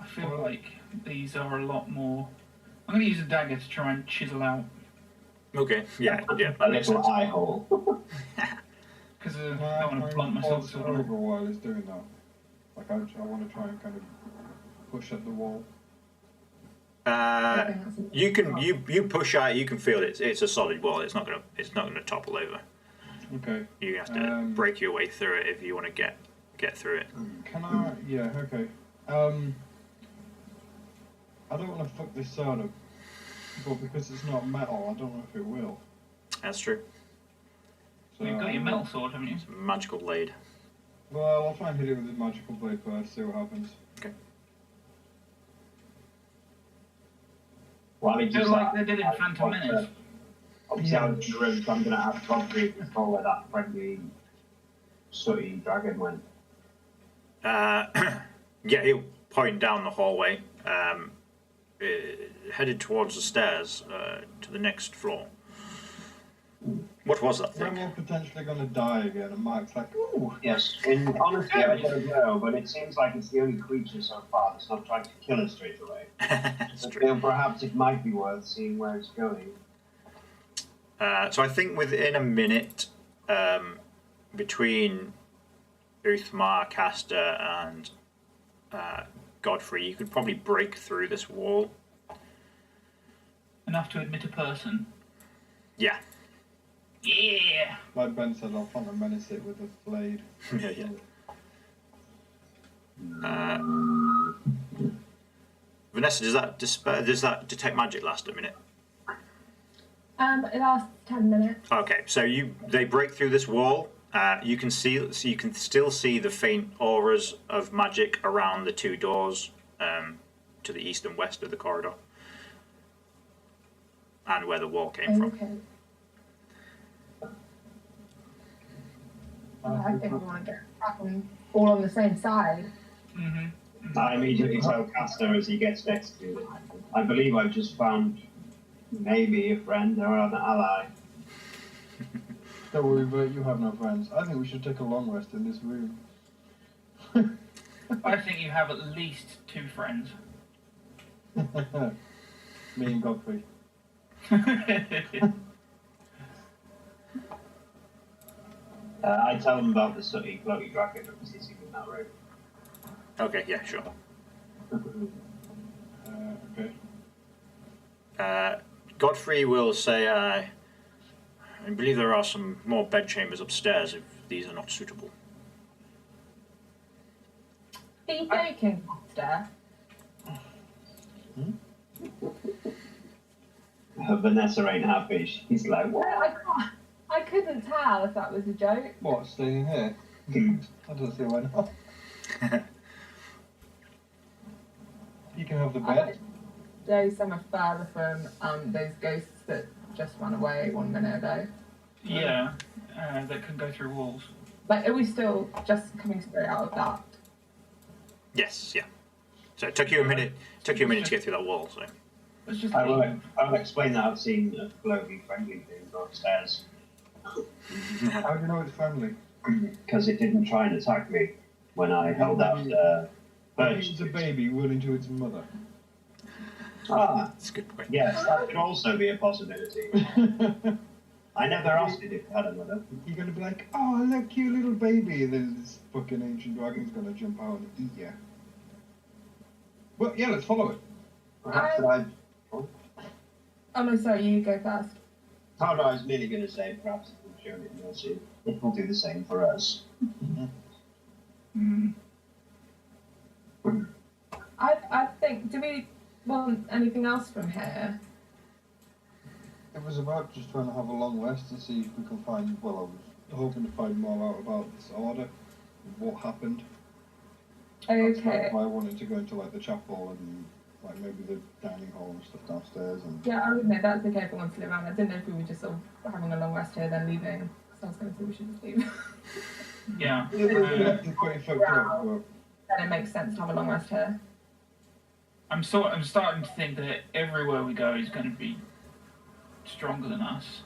I feel like these are a lot more. I'm going to use a dagger to try and chisel out. Okay, yeah, that. that A makes little sense. eye hole. Because I don't want to blunt myself. Pause over while he's doing that. Like, I want to try and kind of push at the wall. You can you push out. You can feel it. It's a solid wall. It's not gonna topple over. Okay. You have to break your way through it if you want to get through it. Can I? Yeah. Okay. I don't want to fuck this sword up, but because it's not metal, I don't know if it will. That's true. So, You've got your metal sword, haven't you? It's a magical blade. Well, I'll try and hit it with the magical blade first. See what happens. Okay. Well, I mean, Feel just like that, they did in Phantom Menace. Obviously, I was in the room, so I'm going to have Godfrey control where that friendly, sooty dragon went. Yeah, he'll point down the hallway, headed towards the stairs to the next floor. What was that When thing? we're potentially going to die again, and Mark's like, ooh. Yes, and honestly, I don't know, but it seems like it's the only creature so far that's not trying to kill us straight away. That's So true. perhaps it might be worth seeing where it's going. So I think within a minute, between Ulthmar, Kaster, and Godfrey, you could probably break through this wall. Enough to admit a person. Yeah. Yeah. Like Ben said, I'll want to menace it with a blade. Yeah. Vanessa, does that detect magic last a minute? It lasts 10 minutes. Okay, so they break through this wall. You can still see the faint auras of magic around the two doors to the east and west of the corridor, and where the wall came from. Okay. I think we want to get cracking all on the same side. Mm-hmm. I immediately tell Kaster as he gets next to it. I believe I've just found maybe a friend or an ally. Don't worry, Bert, you have no friends. I think we should take a long rest in this room. I think you have at least 2 friends. Me and Godfrey. I tell them about the sooty, floaty dragon that was sitting in that room. Okay, yeah, sure. Okay. Godfrey will say, I believe there are some more bedchambers upstairs if these are not suitable. Are you joking, Kaster? Vanessa ain't happy. She's like, No, what? I couldn't tell if that was a joke. What, staying here? I don't see why not. You can have the I bed. go somewhere further from those ghosts that just ran away 1 minute ago. Yeah, that can go through walls. Like, are we still just coming straight out of that? Yes, yeah. So it took you a minute. To get through that wall. So Let's just I leave. will explain that I've seen a floaty friendly thing go upstairs. How do you know it's family? Because it didn't try and attack me when I held out It's a baby willing to its mother. Ah, that's a good point. yes, that could also be a possibility. I never asked it if it had a mother. You're gonna be like, oh, look, cute little baby. Then this fucking ancient dragon's gonna jump out and eat you. Well, yeah, let's follow it. Perhaps Oh no, sorry, you go first. Oh no, I was merely going to say perhaps if we've shown it mercy, it will do the same for us. I think, do we want anything else from here? It was about just trying to have a long rest and see if we can find, well, I was hoping to find more out about this order, what happened. That's Okay. why I wanted to go into, like, the chapel and, like, maybe the dining hall and stuff downstairs. And Yeah, I would know that's okay if we want to live around. I didn't know if we were just sort of having a long rest here, then leaving. Because I was going to say we should just leave. Yeah. it's pretty fucked up, but Then it makes sense to have a long rest here. I'm starting to think that everywhere we go is going to be stronger than us.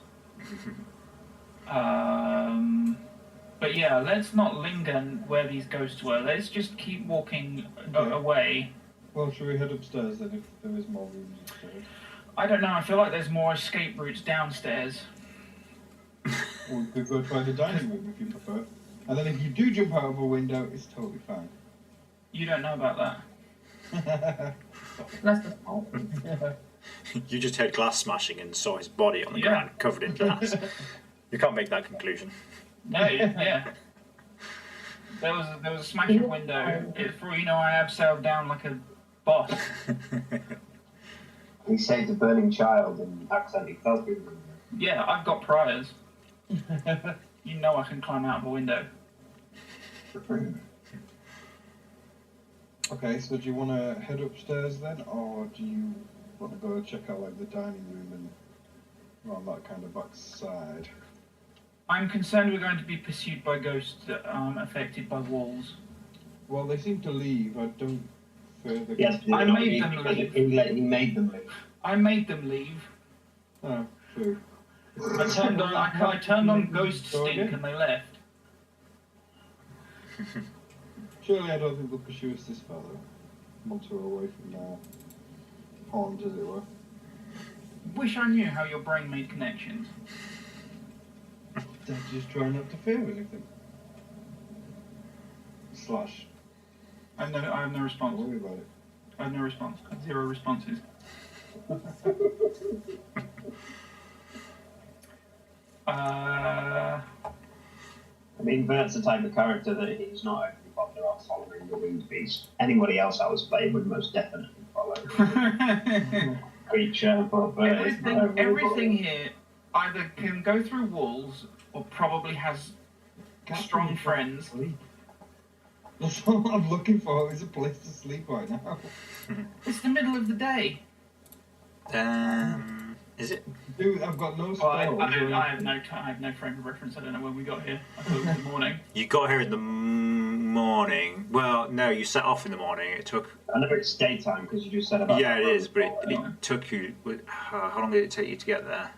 But yeah, let's not linger where these ghosts were. Let's just keep walking away. well, should we head upstairs then if there is more rooms upstairs? I don't know. I feel like there's more escape routes downstairs. Or we could go try the dining room if you prefer. And then if you do jump out of a window, it's totally fine. You don't know about that. Let's just oh. You just heard glass smashing and saw his body on the ground covered in glass. You can't make that conclusion. No, yeah. There was a smashing window. For all you know, I abseiled down like a boss. He saved a burning child and accidentally fell through the window. Yeah, I've got priors. You know I can climb out of a window. Okay, so do you want to head upstairs then, or do you want to go check out like the dining room and around that kind of back side? I'm concerned we're going to be pursued by ghosts that are affected by walls. Well, they seem to leave. I don't further. Yes, I they made them because leave. he made them leave. I made them leave. Oh, true. I turned on Ghost Stink and they left. Surely I don't think they'll pursue us this far, though. Once we're away from their haunt, as it were. Wish I knew how your brain made connections. They're just trying not to fear anything. Slash. I have no response. Don't worry about it. I have no response. 0 responses. I mean, Bert's the type of character that he's not actually bothered off following the winged beast. Anybody else I was playing would most definitely follow the creature, but Bert is not overly everything bothered. here either can go through walls or probably has strong friends. That's all I'm looking for, is a place to sleep right now. It's the middle of the day. Is it? Dude, I've got no Well, spells. I have no frame of reference. I don't know when we got here. I thought it was in the morning. You got here in the morning. Well, no, you set off in the morning. It took. I know it's daytime because you just said about. Yeah, it is, but it anyway. took you. How long did it take you to get there?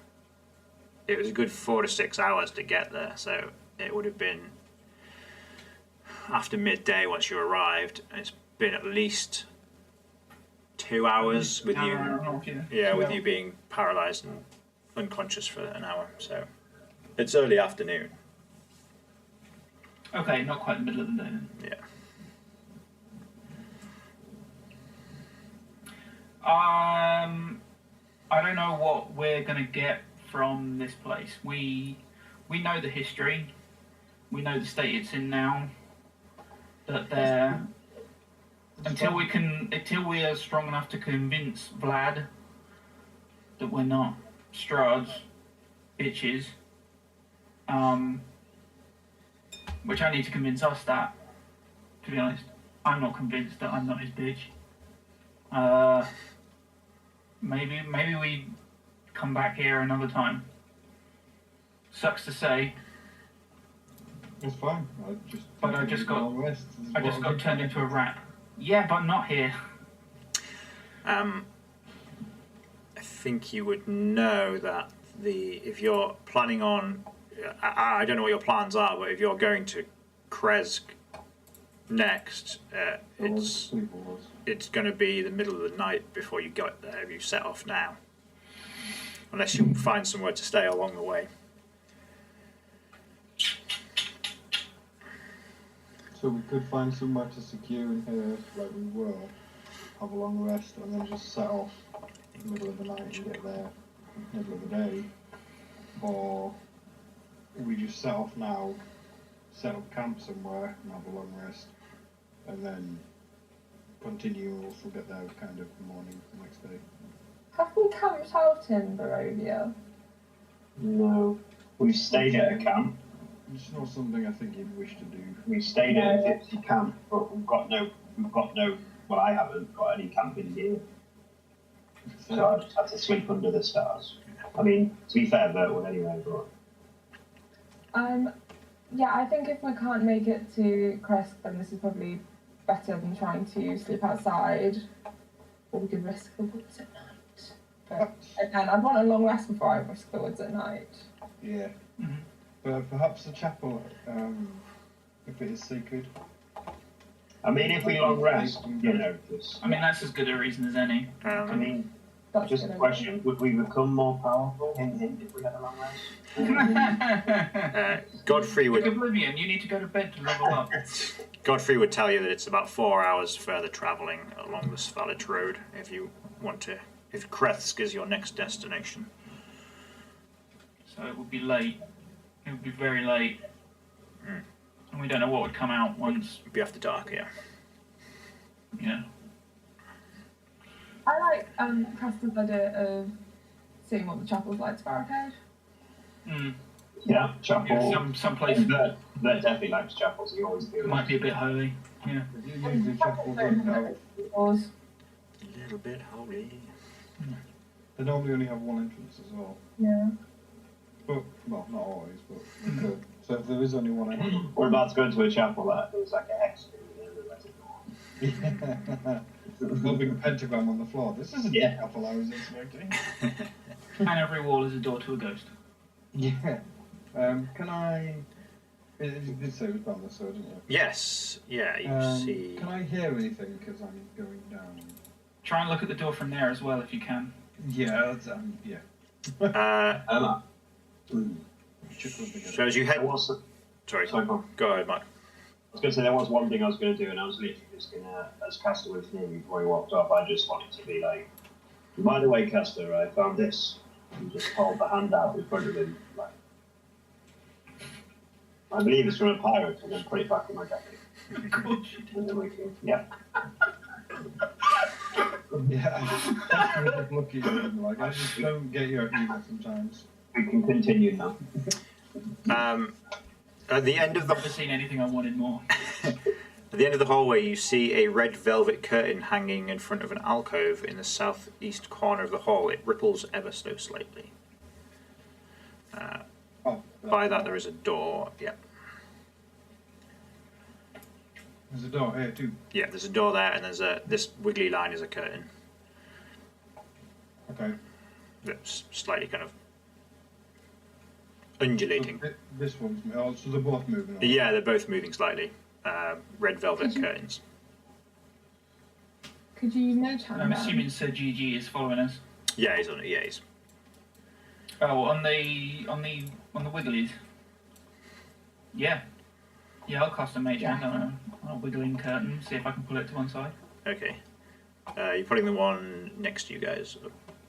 It was a good 4 to 6 hours to get there, so it would have been after midday once you arrived. It's been at least 2 hours with you. Yeah, with you being paralysed and unconscious for an hour. So it's early afternoon. Okay, not quite the middle of the day then. Yeah. I don't know what we're gonna get from this place. We know the history. We know the state it's in now. That there, until we are strong enough to convince Vlad that we're not Strahd's bitches. Which I need to convince us that. To be honest, I'm not convinced that I'm not his bitch. Maybe we come back here another time. Sucks to say. It's fine. I just got turned into a rat. Yeah, but not here. I think you would know that if you're planning on, I don't know what your plans are, but if you're going to Kresk next, it's going to be the middle of the night before you get there if you set off now. Unless you find somewhere to stay along the way. So we could find somewhere to secure in here, like we were, have a long rest, and then just set off in the middle of the night and get there in the middle of the day. Or we just set off now, set up camp somewhere and have a long rest, and then continue, or we'll get there kind of the morning the next day. Have we camped out in Barovia? No. We stayed at a camp. It's not something I think you'd wish to do. We stayed at a gypsy camp, but we've got no, well, I haven't got any camping gear. So I just had to sleep under the stars. I mean, to be fair, Bert would anyway, but... Yeah, I think if we can't make it to Kresk, then this is probably better than trying to sleep outside. Or we could risk the woods at night. But again, I'd want a long rest before I risk the woods at night. Yeah. Mm-hmm. But perhaps the chapel, if it is sacred. I mean, if we long rest, you know, just... I mean, that's as good a reason as any. I mean, That's just a gonna question, would we become more powerful if we had a long rest? Godfrey Like would Oblivion, you need to go to bed to level up. Godfrey would tell you that it's about 4 hours further travelling along the Svalich Road if Kresk is your next destination. So it would be late. It would be very late. And we don't know what would come out once. It'd be after dark, yeah. Yeah. I like Caster's idea of seeing what the chapel's like to barricade. Yeah, chapel. Yeah, some place Bert definitely likes chapels, he always feels. might be a bit holy. Yeah. If you use the chapel don't know, Doors. A little bit holy. they normally only have one entrance as well. Yeah. But, well, not always, but they could. So if there is only one entrance... We're about to go into a chapel that there's like a hex in there. There'll be a pentagram on the floor. This isn't the chapel I was expecting. And every wall is a door to a ghost. Yeah. Can I? You did say it was down the sword, didn't you? Yes. Yeah. You see. Can I hear anything? Because I'm going down. Try and look at the door from there as well if you can. Yeah. That's, yeah. So as you head. Sorry. Go ahead, Marc. I was going to say there was one thing I was going to do, and I was literally just going to, as Kaster was near me before he walked off, I just wanted to be like, by the way, Kaster, I found this. And just hold the hand out in front of him, like, I believe it's from a pirate, and then put it back in my jacket. Of course you did. And then we can, yeah. Yeah. Kaster was just looking at him like, I just don't get your humor sometimes. We can continue now. At the end of the I've never seen anything I wanted more. At the end of the hallway, you see a red velvet curtain hanging in front of an alcove in the southeast corner of the hall. It ripples ever so slightly. By that, there is a door. Yeah. There's a door here too. Yeah, there's a door there, and there's this wiggly line is a curtain. Okay. That's slightly kind of undulating. So this one's so they're both moving. On. Yeah, they're both moving slightly. Red velvet curtains. Could you mage hand I'm that? assuming Sir GG is following us. Yeah, he's on it. Yeah, he's. Oh, on the wigglies. Yeah. Yeah, I'll cast a mage hand on a wiggling curtain. See if I can pull it to one side. Okay. You're putting the one next to you guys.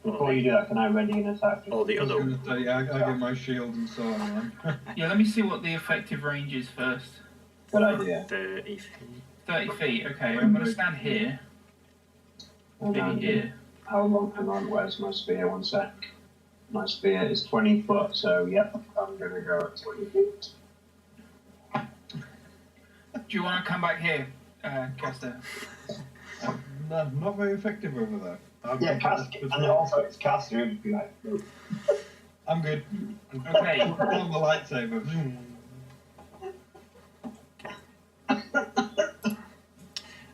Before you do that, can I ready an attack? Or the other. Yeah, I get my shield and sword on. Yeah, let me see what the effective range is first. Good idea. 30 feet. 30 feet, okay. I'm going to stand here. Maybe here. How long? Hang on, where's my spear? One sec. My spear is 20 foot, so yep, I'm going to go at 20 feet. Do you want to come back here, Kaster? No, not very effective over there. Yeah, Kaster, and also it's Kaster who would be like, no. I'm good. Okay. On the lightsaber.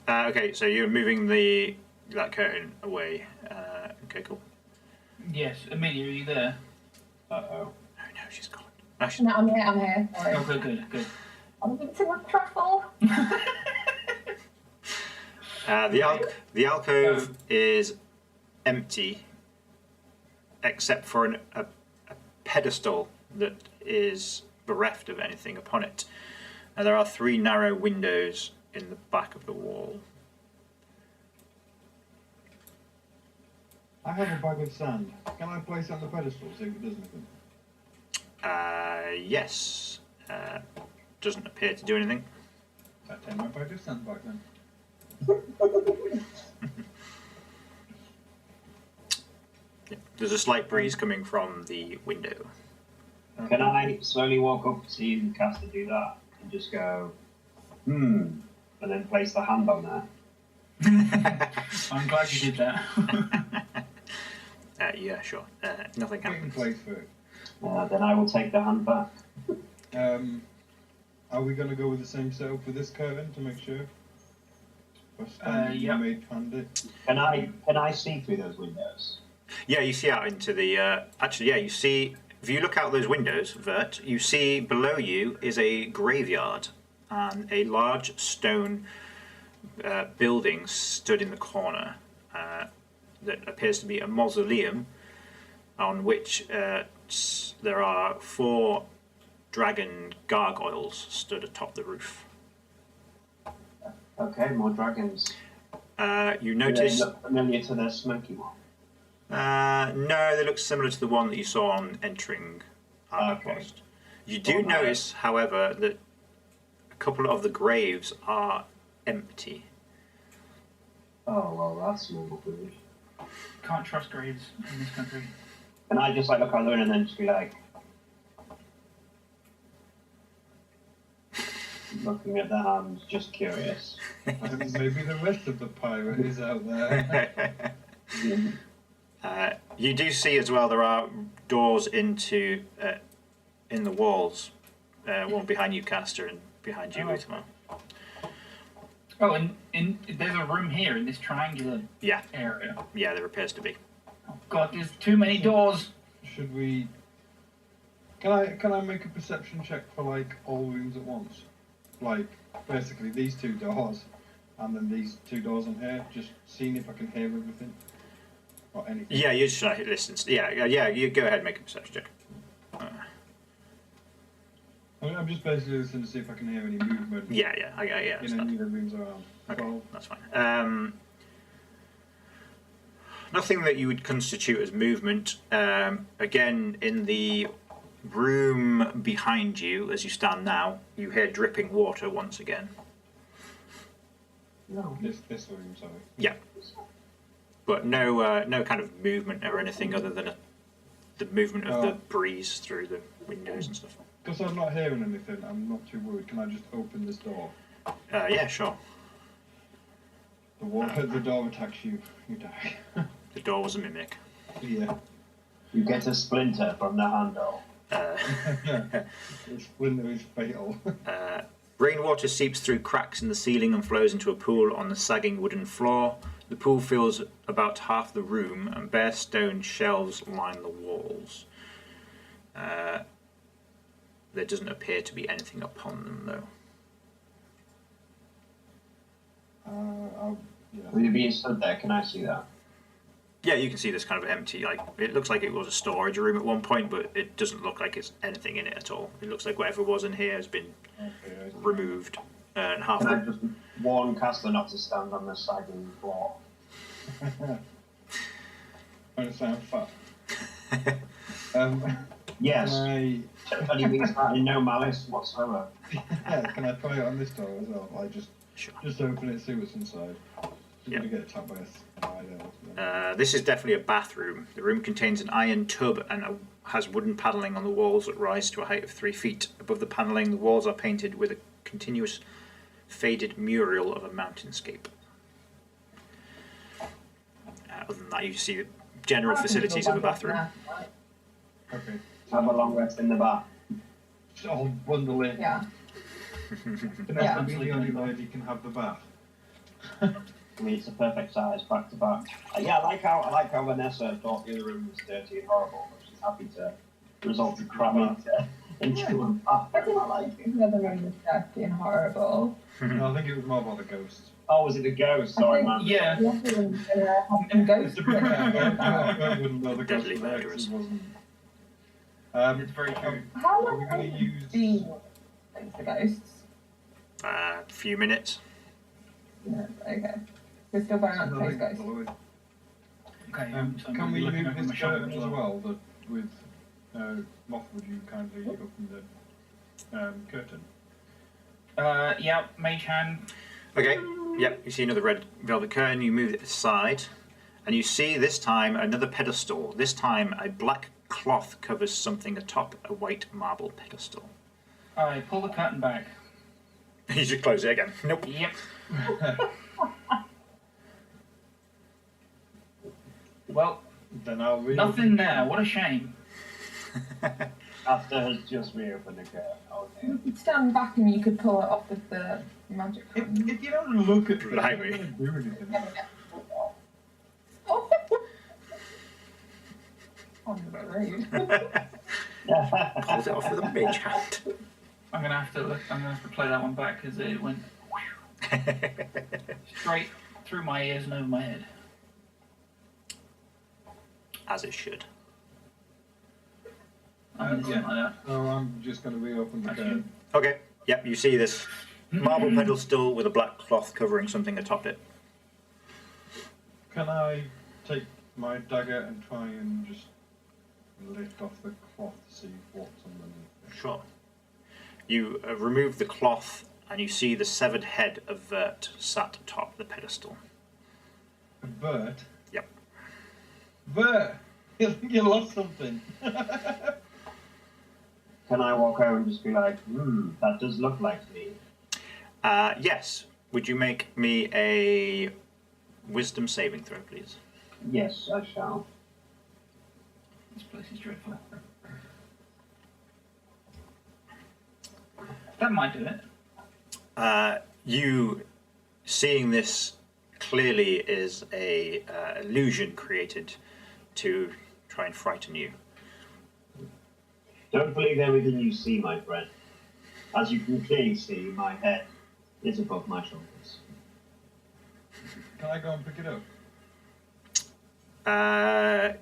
Okay, so you're moving that curtain away. Okay, cool. Yes, Amelia, are you there? Uh-oh. Oh no, she's gone. No, she's No, I'm here. Sorry. Oh, good. I'm into my truffle. The alcove is empty, except for a pedestal that is bereft of anything upon it. And there are 3 narrow windows in the back of the wall. I have a bag of sand. Can I place it on the pedestal, see if it does anything? Yes. Doesn't appear to do anything. I take my bag of sand back then. Yeah. There's a slight breeze coming from the window. Can I slowly walk up to see the Kaster do that and just go, and then place the hand on there? I'm glad you did that. Yeah, sure. Nothing Wait in happens. place for it. Then I will take the hand back. Are we going to go with the same setup for this curtain to make sure? Yep. Can I see through those windows? Yeah, you see out into the. Actually, yeah, you see. If you look out those windows, Vert, you see below you is a graveyard and a large stone building stood in the corner that appears to be a mausoleum on which there are 4 dragon gargoyles stood atop the roof. Okay, more dragons. You Do notice. they look familiar to their smoky one? No, they look similar to the one that you saw on entering Armapost. You do notice, however, that a couple of the graves are empty. Oh, well, that's normal food. Can't trust graves in this country. Can I just like look out the window and then just be like, looking at the hands, just curious? Maybe the rest of the pirate is out there. You do see as well there are doors into in the walls, one behind you, Kaster, and behind you, Ulthmar. Oh, and there's a room here in this triangular area. Yeah, there appears to be. Oh God, there's too many doors. Should we Can I make a perception check for like all rooms at once? Like basically these 2 doors, and then these 2 doors in here. Just seeing if I can hear everything or anything. Yeah, you just listen. Yeah. You go ahead and make a perception check. I'm just basically listening to see if I can hear any movement. Yeah. In any of the rooms around. Okay, So, that's fine. Nothing that you would constitute as movement. Again, in the room behind you, as you stand now, you hear dripping water once again. No. this room, sorry. Yeah. But no kind of movement or anything other than the movement of the breeze through the windows and stuff. Because I'm not hearing anything, I'm not too worried. Can I just open this door? Yeah, sure. The door attacks you, you die. The door was a mimic. Yeah. You get a splinter from the handle. The splinter is fatal. Rainwater seeps through cracks in the ceiling and flows into a pool on the sagging wooden floor. The pool fills about half the room, and bare stone shelves line the walls. There doesn't appear to be anything upon them, though. Yeah. With you being stood there, can I see that? Yeah, you can see this kind of empty, like, it looks like it was a storage room at one point, but it doesn't look like it's anything in it at all. It looks like whatever was in here has been removed. And half Can I the... just warn Kaster not to stand on the sagging floor? I sound fat. Yes. Can And he means that in no malice whatsoever. can I try it on this door as well? I just open it, see what's inside. Yeah. Gonna get attacked by a spider. This is definitely a bathroom. The room contains an iron tub and has wooden panelling on the walls that rise to a height of 3 feet. Above the panelling, the walls are painted with a continuous faded mural of a mountainscape. Other than that, you see the general facilities of a bathroom. Okay. Have a long rest in the bath. I'll bundle in. Yeah. Vanessa, be the only lady can have the bath. I mean, it's a perfect size, back to back. Yeah, I like how Vanessa thought the other room was dirty and horrible, but she's happy to resort to cramming into a bath. I like the other room was dirty and horrible. No, I think it was more about the ghosts. Oh, was it the ghost? Sorry, man. Yeah. The other room had some ghosts. To be fair, I wouldn't know the ghost Deadly was there, 'cause murderers. it wasn't. It's very true. How Are long we have gonna you use- been against the ghosts? A few minutes. Yeah, okay. We're still going on to face ghosts. Okay. So Can I'm we looking move over his my shoulder curtain as well? That with Moth, would you kindly open the curtain? Yeah, mage hand. Okay, yep, you see another red velvet curtain, you move it aside, and you see this time another pedestal. This time a black cloth covers something atop a white marble pedestal. I pull the curtain back. You just close it again. Nope. Yep. Well, Then I'll read. nothing there. What a shame. After has just reopened the curtain. Okay. You could stand back and you could pull it off with the magic If, curtain. if you don't look at it, Blimey. you're not gonna do anything. Oh, I'm a bit rude. Pulls it off with a mage hand. I'm gonna have to play that one back because it went straight through my ears and over my head. As it should. Something like that. So I'm just going to reopen the That's curtain. Okay, yep, you see this marble pedestal with a black cloth covering something atop it. Can I take my dagger and try and just lift off the cloth to see what's underneath? Sure. You remove the cloth and you see the severed head of Vert sat atop the pedestal. Vert? Yep. Vert! You lost something. Can I walk over and just be like, that does look like me? Yes. Would you make me a wisdom saving throw, please? Yes, I shall. This place is dreadful. That might do it. You seeing this clearly is a illusion created to try and frighten you. Don't believe everything you see, my friend. As you can clearly see, my head is above my shoulders. Can I go and pick it up?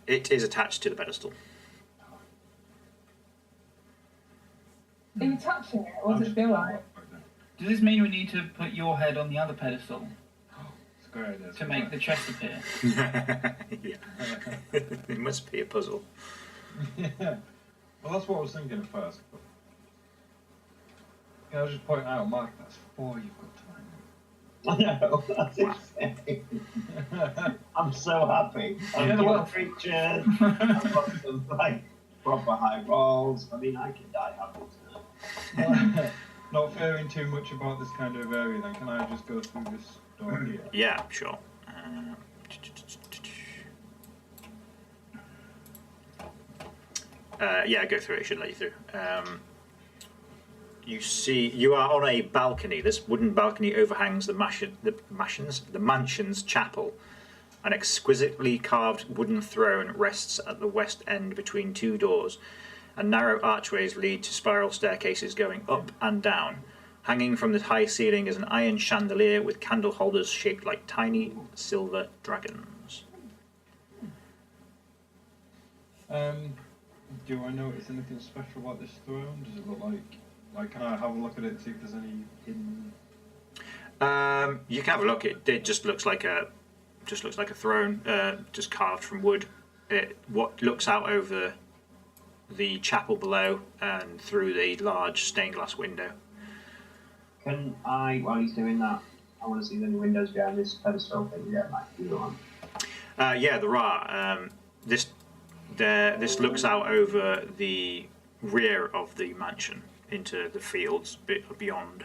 It is attached to the pedestal. Are you touching it, or does it feel like? Does this mean we need to put your head on the other pedestal It's a great idea. to make the chest appear? Yeah. It must be a puzzle. Yeah. Well, that's what I was thinking at first. But... Can I just point out, Marc, that's 4 you've got I know, that's insane. I'm so happy. I've got creatures, I've got some like proper high rolls. I mean, I can die happy tonight. Not fearing too much about this kind of area, then can I just go through this door here? Yeah, sure. Yeah, go through it. It should let you through. You are on a balcony. This wooden balcony overhangs the mansion's chapel. An exquisitely carved wooden throne rests at the west end between 2 doors, and narrow archways lead to spiral staircases going up and down. Hanging from the high ceiling is an iron chandelier with candle holders shaped like tiny silver dragons. Do I notice anything special about this throne? Does it look like can I have a look at it and see if there's any hidden? You can have a look. It just looks like a throne, just carved from wood. What looks out over the chapel below and through the large stained glass window. Can I, while he's doing that, I want to see the windows behind this pedestal thing. Yeah, like you on. Yeah, there are. This looks out over the rear of the mansion into the fields beyond.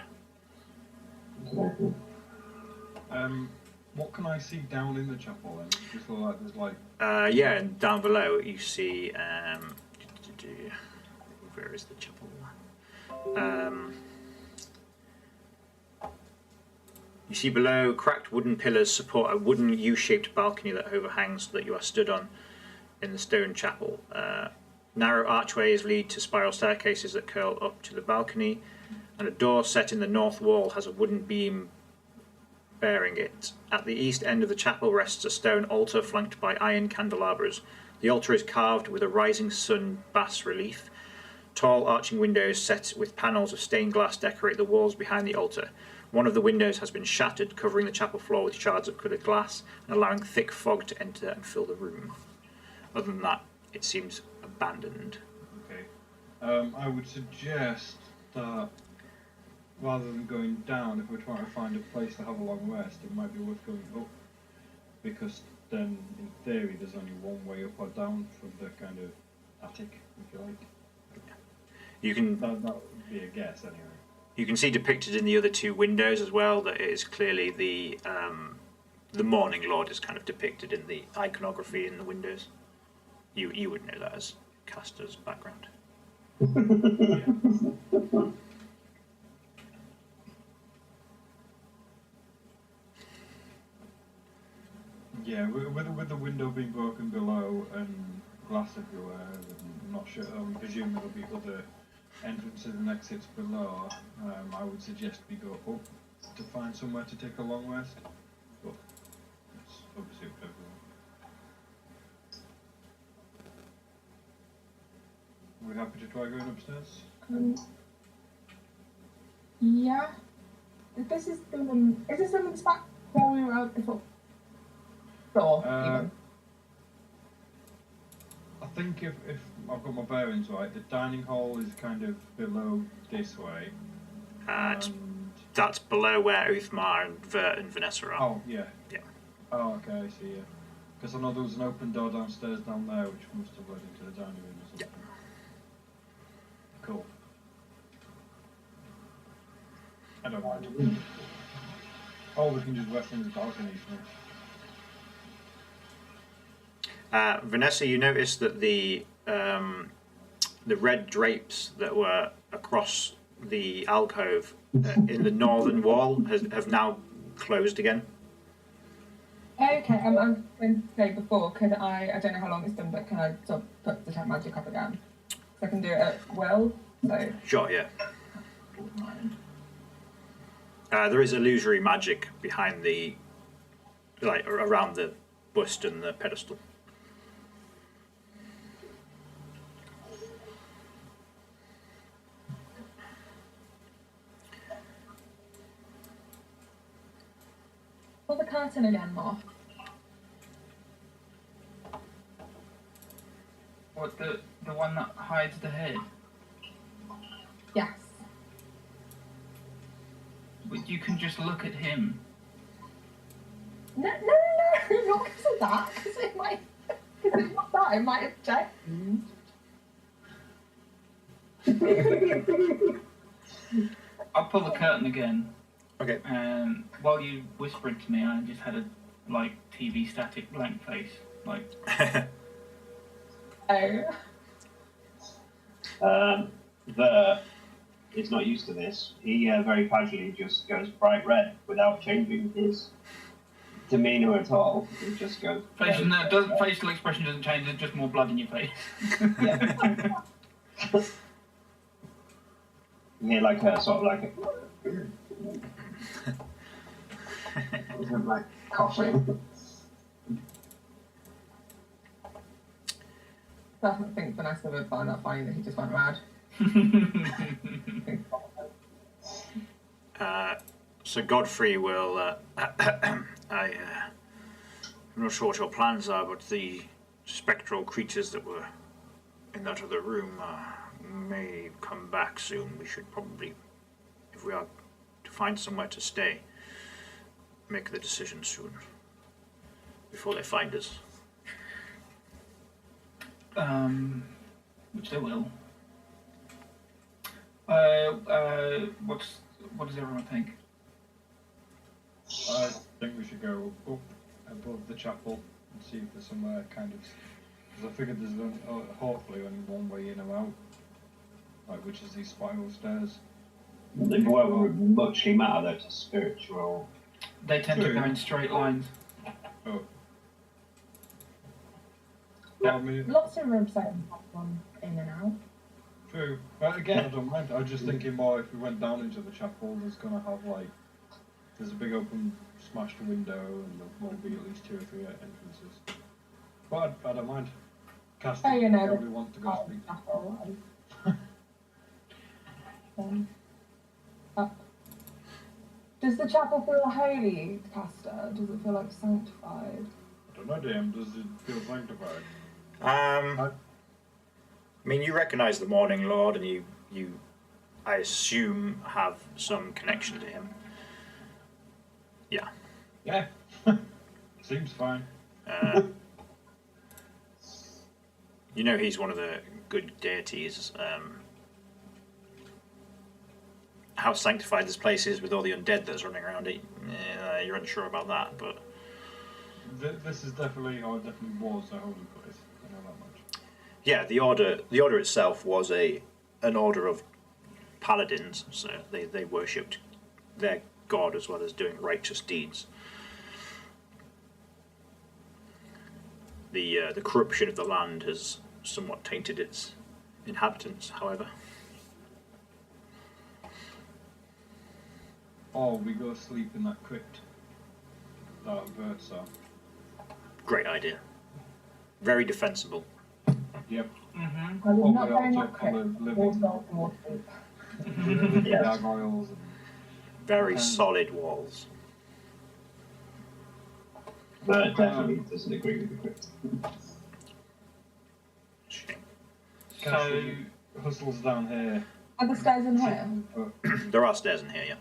What can I see down in the chapel then? Just look like there's like. Yeah, and down below you see. Where is the chapel? You see below cracked wooden pillars support a wooden U-shaped balcony that overhangs that you are stood on in the stone chapel. Narrow archways lead to spiral staircases that curl up to the balcony, and a door set in the north wall has a wooden beam bearing it. At the east end of the chapel rests a stone altar flanked by iron candelabras. The altar is carved with a rising sun bas relief. Tall arching windows set with panels of stained glass decorate the walls behind the altar. One of the windows has been shattered, covering the chapel floor with shards of coloured glass and allowing thick fog to enter and fill the room. Other than that, it seems abandoned. Okay. I would suggest that rather than going down, if we're trying to find a place to have a long rest, it might be worth going up, because then, in theory, there's only one way up or down from the kind of attic, if you like. You can. That would be a guess, anyway. You can see depicted in the other 2 windows as well that it is clearly the Morning Lord is kind of depicted in the iconography in the windows. You would know that as Kaster's background. Yeah, with the window being broken below and glass everywhere, I'm not sure. I presume there'll be other entrances and exits below. I would suggest we go up to find somewhere to take a long rest. But it's obviously up to everyone. Are we happy to try going upstairs? Yeah. This is the one. Is this the one that's back where we were out before? Floor, even. I think if I've got my bearings right, the dining hall is kind of below this way. That's below where Ulthmar and Vert and Vanessa are. Oh, yeah. Yeah. Oh, okay, I see, yeah. Because I know there was an open door downstairs down there, which must have led into the dining room or something. Yeah. Cool. I don't mind. Oh, we can just rest in the balcony. Vanessa, you noticed that the red drapes that were across the alcove in the northern wall have now closed again. Okay, I'm going to say before, could I don't know how long it's been, but can I sort of put the magic up again? I can do it at will. So. Sure, yeah. There is illusory magic behind the, like, around the bust and the pedestal. Pull the curtain again, Moth. What, the one that hides the head? Yes. But you can just look at him. No, not because of that. Because it might. Because it's not that. It might have checked. I'll pull the curtain again. Okay. And while you whispered to me, I just had a like TV static blank face. Like. Oh. Vert is not used to this. He very casually just goes bright red without changing his demeanour at all. He just goes. Facial expression doesn't change. There's just more blood in your face. Yeah. Yeah, like a sort of like a like coughing. I think Vanessa would find that funny that he just went mad. So Godfrey will. I'm not sure what your plans are, but the spectral creatures that were in that other room may come back soon. We should probably, if we are to find somewhere to stay, make the decision soon before they find us. Which they will. What does everyone think? I think we should go up above the chapel and see if there's somewhere kind of. Because I figured there's hopefully only one way in or out, like which is these spiral stairs. They won't muchly matter though to spiritual. They tend to go in straight lines. Oh. Yeah. I mean, Lots of rooms have one in and out. true. But again, I don't mind. I was just thinking more if we went down into the chapel, there's a big open smashed window and there will be at least 2 or 3 entrances. But I don't mind. Kaster, Oh, you know, probably want to go the speak. chapel. Does the chapel feel holy, Kaster? Does it feel like sanctified? I don't know, DM. Does it feel sanctified? I mean, you recognise the Morning Lord, and you, I assume, have some connection to him. Yeah. Yeah. Seems fine. You know he's one of the good deities. How sanctified this place is with all the undead that's running around it, you're unsure about that, but... This is definitely was a holy place. I know that much. Yeah, the order itself was an order of paladins, so they worshipped their god as well as doing righteous deeds. The corruption of the land has somewhat tainted its inhabitants, however. Or we go sleep in that crypt. That Vert saw. Great idea. Very defensible. Yep. Mm-hmm. I Or would not we go in also that crypt. live Walls, in walls, walls, walls. Yes. gargoyles and Very solid walls. Vert definitely doesn't agree with the crypt. Shame. So, hustles down here. Are the stairs in here? There are stairs in here, yeah.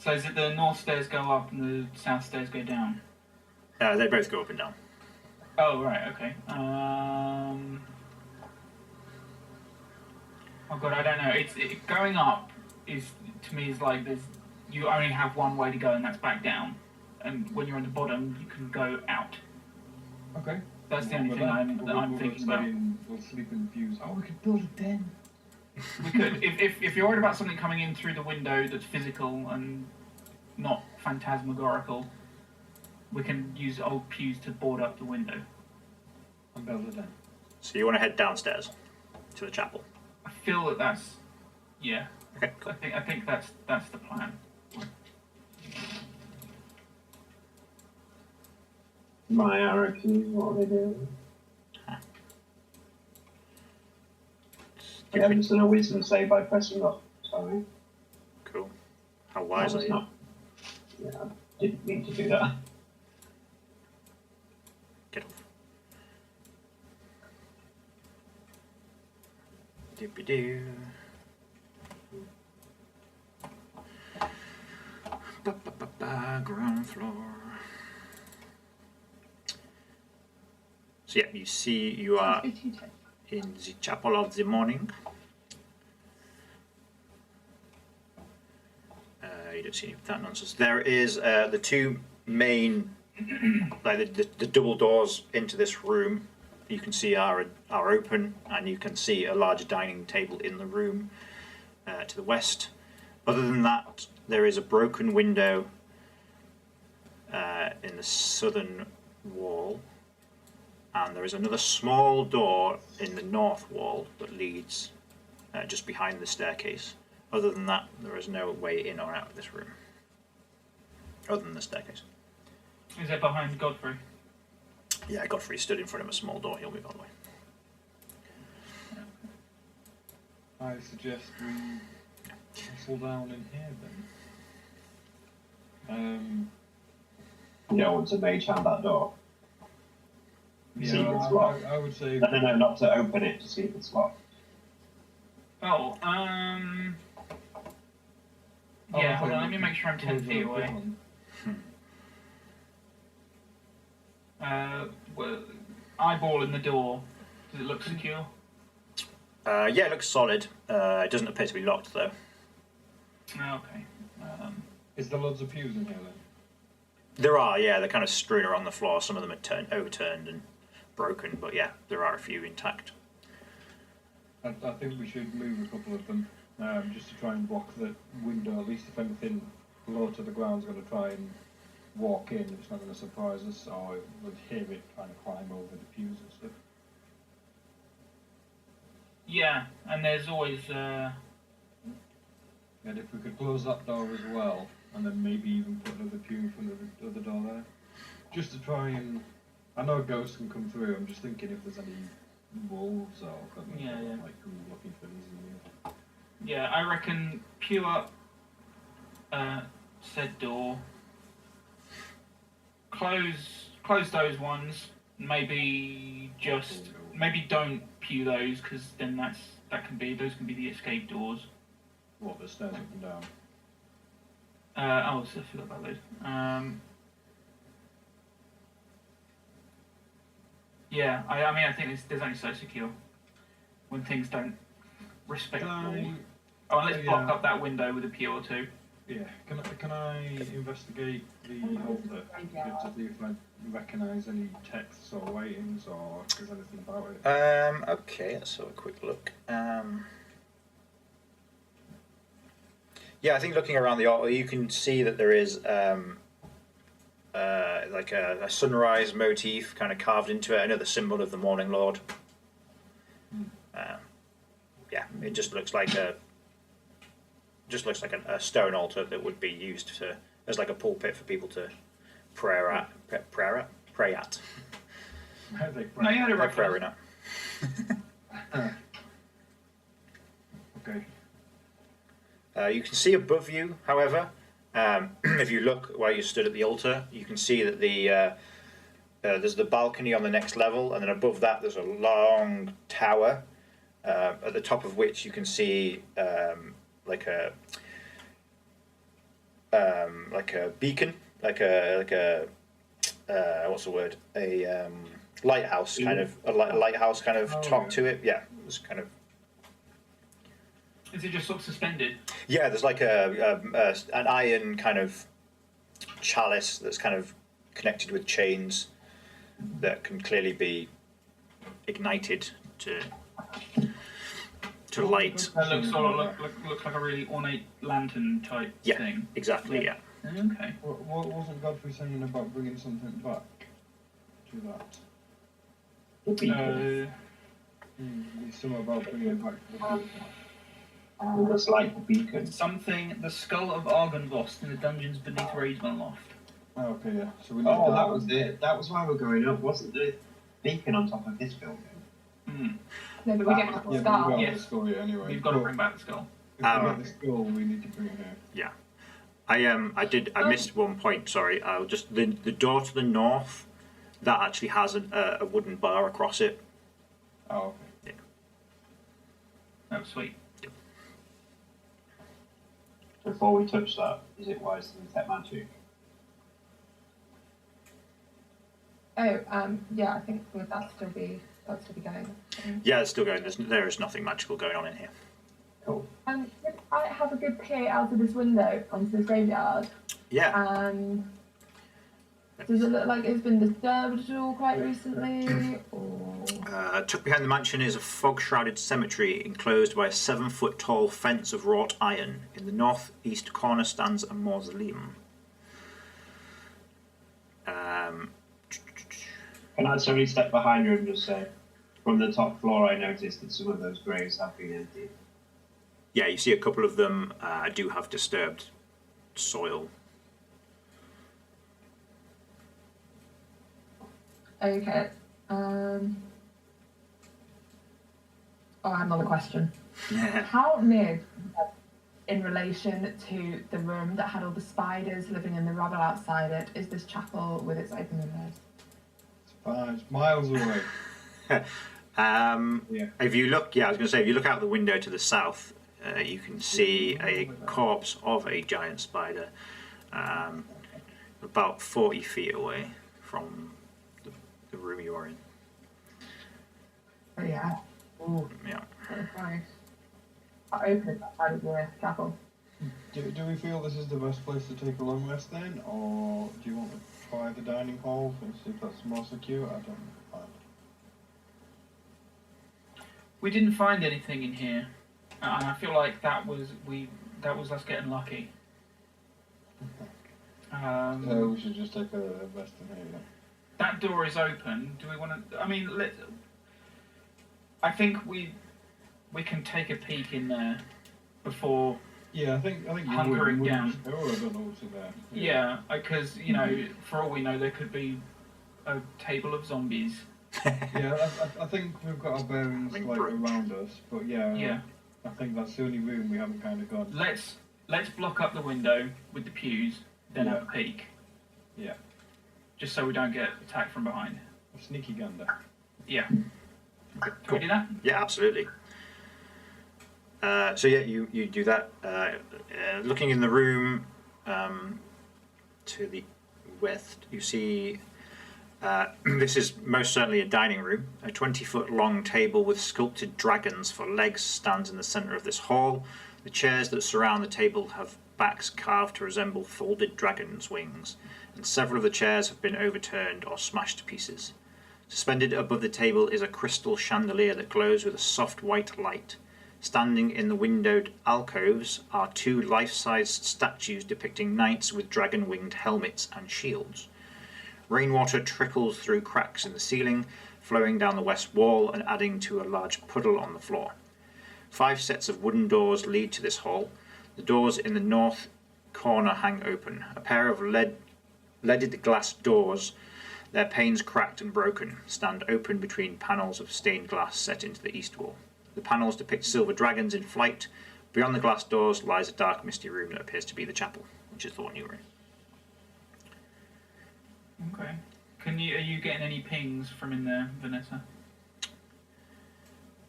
so is it the north stairs go up and the south stairs go down? They both go up and down. Oh, right, okay. Oh god, I don't know. Going up is, to me, is like you only have one way to go, and that's back down. And when you're on the bottom, you can go out. Okay. That's the only thing I'm thinking about. We'll sleep in views. Oh, we could build a den. We could, if you're worried about something coming in through the window that's physical and not phantasmagorical, we can use old pews to board up the window. And build a den. So you want to head downstairs to the chapel? I feel that that's yeah. Okay, cool. I think that's the plan. My arrow keys, what are they doing? You haven't done a wisdom save by pressing up. Sorry. Cool. How wise are you? Not. Yeah, I didn't mean to do that. Get off. Doopy-doo. Ba-ba-ba-ba, ground floor. So yeah, you see you are in the chapel of the morning. You don't see any of that nonsense. There is the two main, like the double doors into this room. You can see are open, and you can see a large dining table in the room to the west. Other than that, there is a broken window in the southern wall, and there is another small door in the north wall that leads just behind the staircase. Other than that, there is no way in or out of this room, other than the staircase. Is it behind Godfrey? Yeah, Godfrey stood in front of a small door. He'll move all the way. I suggest we hustle down in here then. You don't want to mage hand that door. See if it's locked. I would say. No, not to open it, to see if it's locked. Oh, yeah, hold on, let me make sure I'm 10 feet away. Well, eyeball in the door. Does it look secure? Yeah, it looks solid. It doesn't appear to be locked, though. Okay. Is there loads of pews in here then? There are, yeah. They're kind of strewn around the floor. Some of them are overturned and broken, but yeah, there are a few intact. I think we should move a couple of them, just to try and block the window. At least if anything low to the ground is going to try and walk in, it's not going to surprise us, or we'll hear it trying to climb over the pews and stuff. Yeah, and there's always. And if we could close that door as well, and then maybe even put another pew in front of the other door there, just to try and. I know ghosts can come through. I'm just thinking if there's any wolves or something like who are looking for these in here. Yeah, I reckon pew up said door. Close those ones. Maybe don't pew those, because then those can be the escape doors. What, the stairs up and down? So I forgot about those. Yeah, I mean, I think there's only so secure when things don't respect rules. Oh, and let's block up that window with a pew or two. Yeah, can I investigate the altar to see if I recognise any texts or writings or if there's anything about it? Okay, let's have a quick look. Yeah, I think looking around the altar, you can see that there is like a sunrise motif kind of carved into it, another symbol of the Morning Lord. Yeah, it just looks like a stone altar that would be used as like a pulpit for people to pray at. No, you had it right. Prayer at. Okay. You can see above you, however, if you look while you stood at the altar, you can see that there's the balcony on the next level, and then above that there's a long tower, at the top of which you can see like a beacon, like a what's the word? A lighthouse kind of lighthouse kind of top to it. Yeah, it's kind of. Is it just sort of suspended? Yeah, there's like an iron kind of chalice that's kind of connected with chains that can clearly be ignited to light. That looks like a really ornate lantern type thing. Exactly. Yeah. Okay. What wasn't Godfrey saying about bringing something back to that? It's something about bringing it back to the beacon. It was like the beacon. Something, the skull of Argynvost in the dungeons beneath Raisman Loft. Oh, okay, yeah. So we need Oh, that was it. That was why we're going up. Wasn't the beacon on top of this building? Mm. No, but we get the Yeah, start. but we've got Yes. the skull yet anyway. We've got to But bring back the skull. if we get the skull, we need to bring it here. Yeah. I missed one point. Sorry. I'll just the door to the north. That actually has a wooden bar across it. Oh, okay. Oh, sweet. Before we touch that, is it wise to detect magic? Oh, yeah, I think would that still be going? Yeah, it's still going. There is nothing magical going on in here. Cool. Could I have a good peer out of this window onto this graveyard? Yeah. Does it look like it's been disturbed at all quite recently, or? Tucked behind the mansion is a fog-shrouded cemetery enclosed by a 7-foot-tall fence of wrought iron. In the northeast corner stands a mausoleum. Can I suddenly step behind her and just say, from the top floor I noticed that some of those graves have been emptied? Yeah, you see a couple of them do have disturbed soil. Okay. Oh, I have another question. How near, in relation to the room that had all the spiders living in the rubble outside it, is this chapel with its open windows? It's 5 miles away. Yeah. If you look, I was going to say, if you look out the window to the south, you can see a corpse of a giant spider about 40 feet away from the room you are in. Oh yeah. Ooh, Yeah. that's nice. I open it that side of the chapel. Do we feel this is the best place to take a long rest then, or do you want to try the dining hall and see if that's more secure? I don't know. We didn't find anything in here, and I feel like that was us getting lucky. So we should just take a rest in here. Yeah? That door is open. Do we want to? I mean, I think we can take a peek in there before. Yeah, I think you hunkering would. down. Oh, I don't know what's in there. Yeah, because for all we know, there could be a table of zombies. Yeah, I think we've got our bearings like around us, but yeah, I think that's the only room we haven't kind of gone. Let's block up the window with the pews, then have a peek. Yeah. Just so we don't get attacked from behind. A sneaky gander. Yeah. Okay, Can we do that? Yeah, absolutely. So yeah, you do that. Looking in the room to the west, you see this is most certainly a dining room. A 20-foot long table with sculpted dragons for legs stands in the centre of this hall. The chairs that surround the table have backs carved to resemble folded dragon's wings, and several of the chairs have been overturned or smashed to pieces. Suspended above the table is a crystal chandelier that glows with a soft white light. Standing in the windowed alcoves are 2 life-sized statues depicting knights with dragon-winged helmets and shields. Rainwater trickles through cracks in the ceiling, flowing down the west wall and adding to a large puddle on the floor. 5 sets of wooden doors lead to this hall. The doors in the north corner hang open. A pair of leaded glass doors, their panes cracked and broken, stand open between panels of stained glass set into the east wall. The panels depict silver dragons in flight. Beyond the glass doors lies a dark, misty room that appears to be the chapel, which is the one you were in. Okay. Are you getting any pings from in there, Vanessa?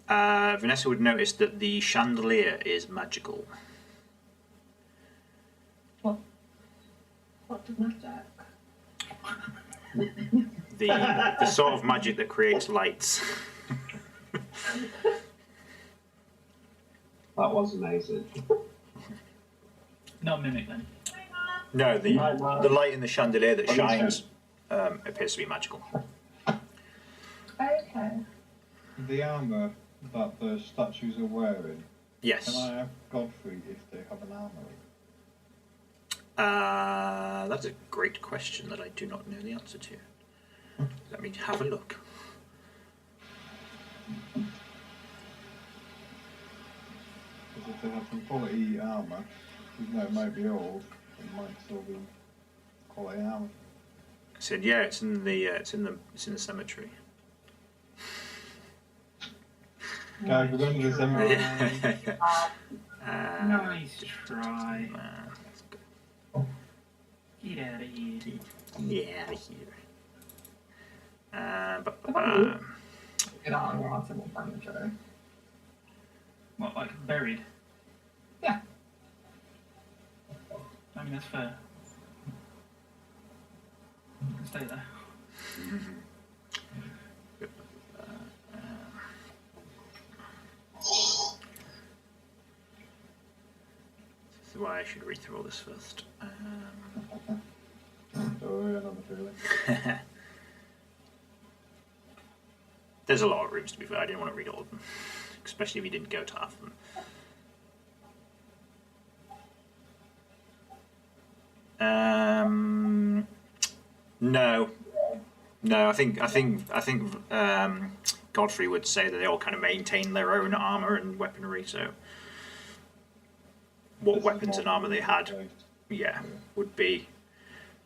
Vanessa would notice that the chandelier is magical. What does magic? The sort of magic that creates lights. That was amazing. Not mimic then. No, the light in the chandelier that shines appears to be magical. Okay. The armour that the statues are wearing. Yes. Can I have Godfrey if they have an armoury? That's a great question that I do not know the answer to. Let me have a look. if they have some quality armour, even though it might be old, it might still be quality armour. I said, yeah, it's in the cemetery. Guys, we're going to the cemetery. Nice try. Get out of here. Get out of here. Get on lots of cemetery. What, like buried? Yeah. I mean, that's fair. You can stay there. This is why I should read through all this first. There's a lot of rooms, to be fair. I didn't want to read all of them, especially if you didn't go to half of them. No. I think Godfrey would say that they all kind of maintain their own armor and weaponry. So, what weapons and armor they had, would be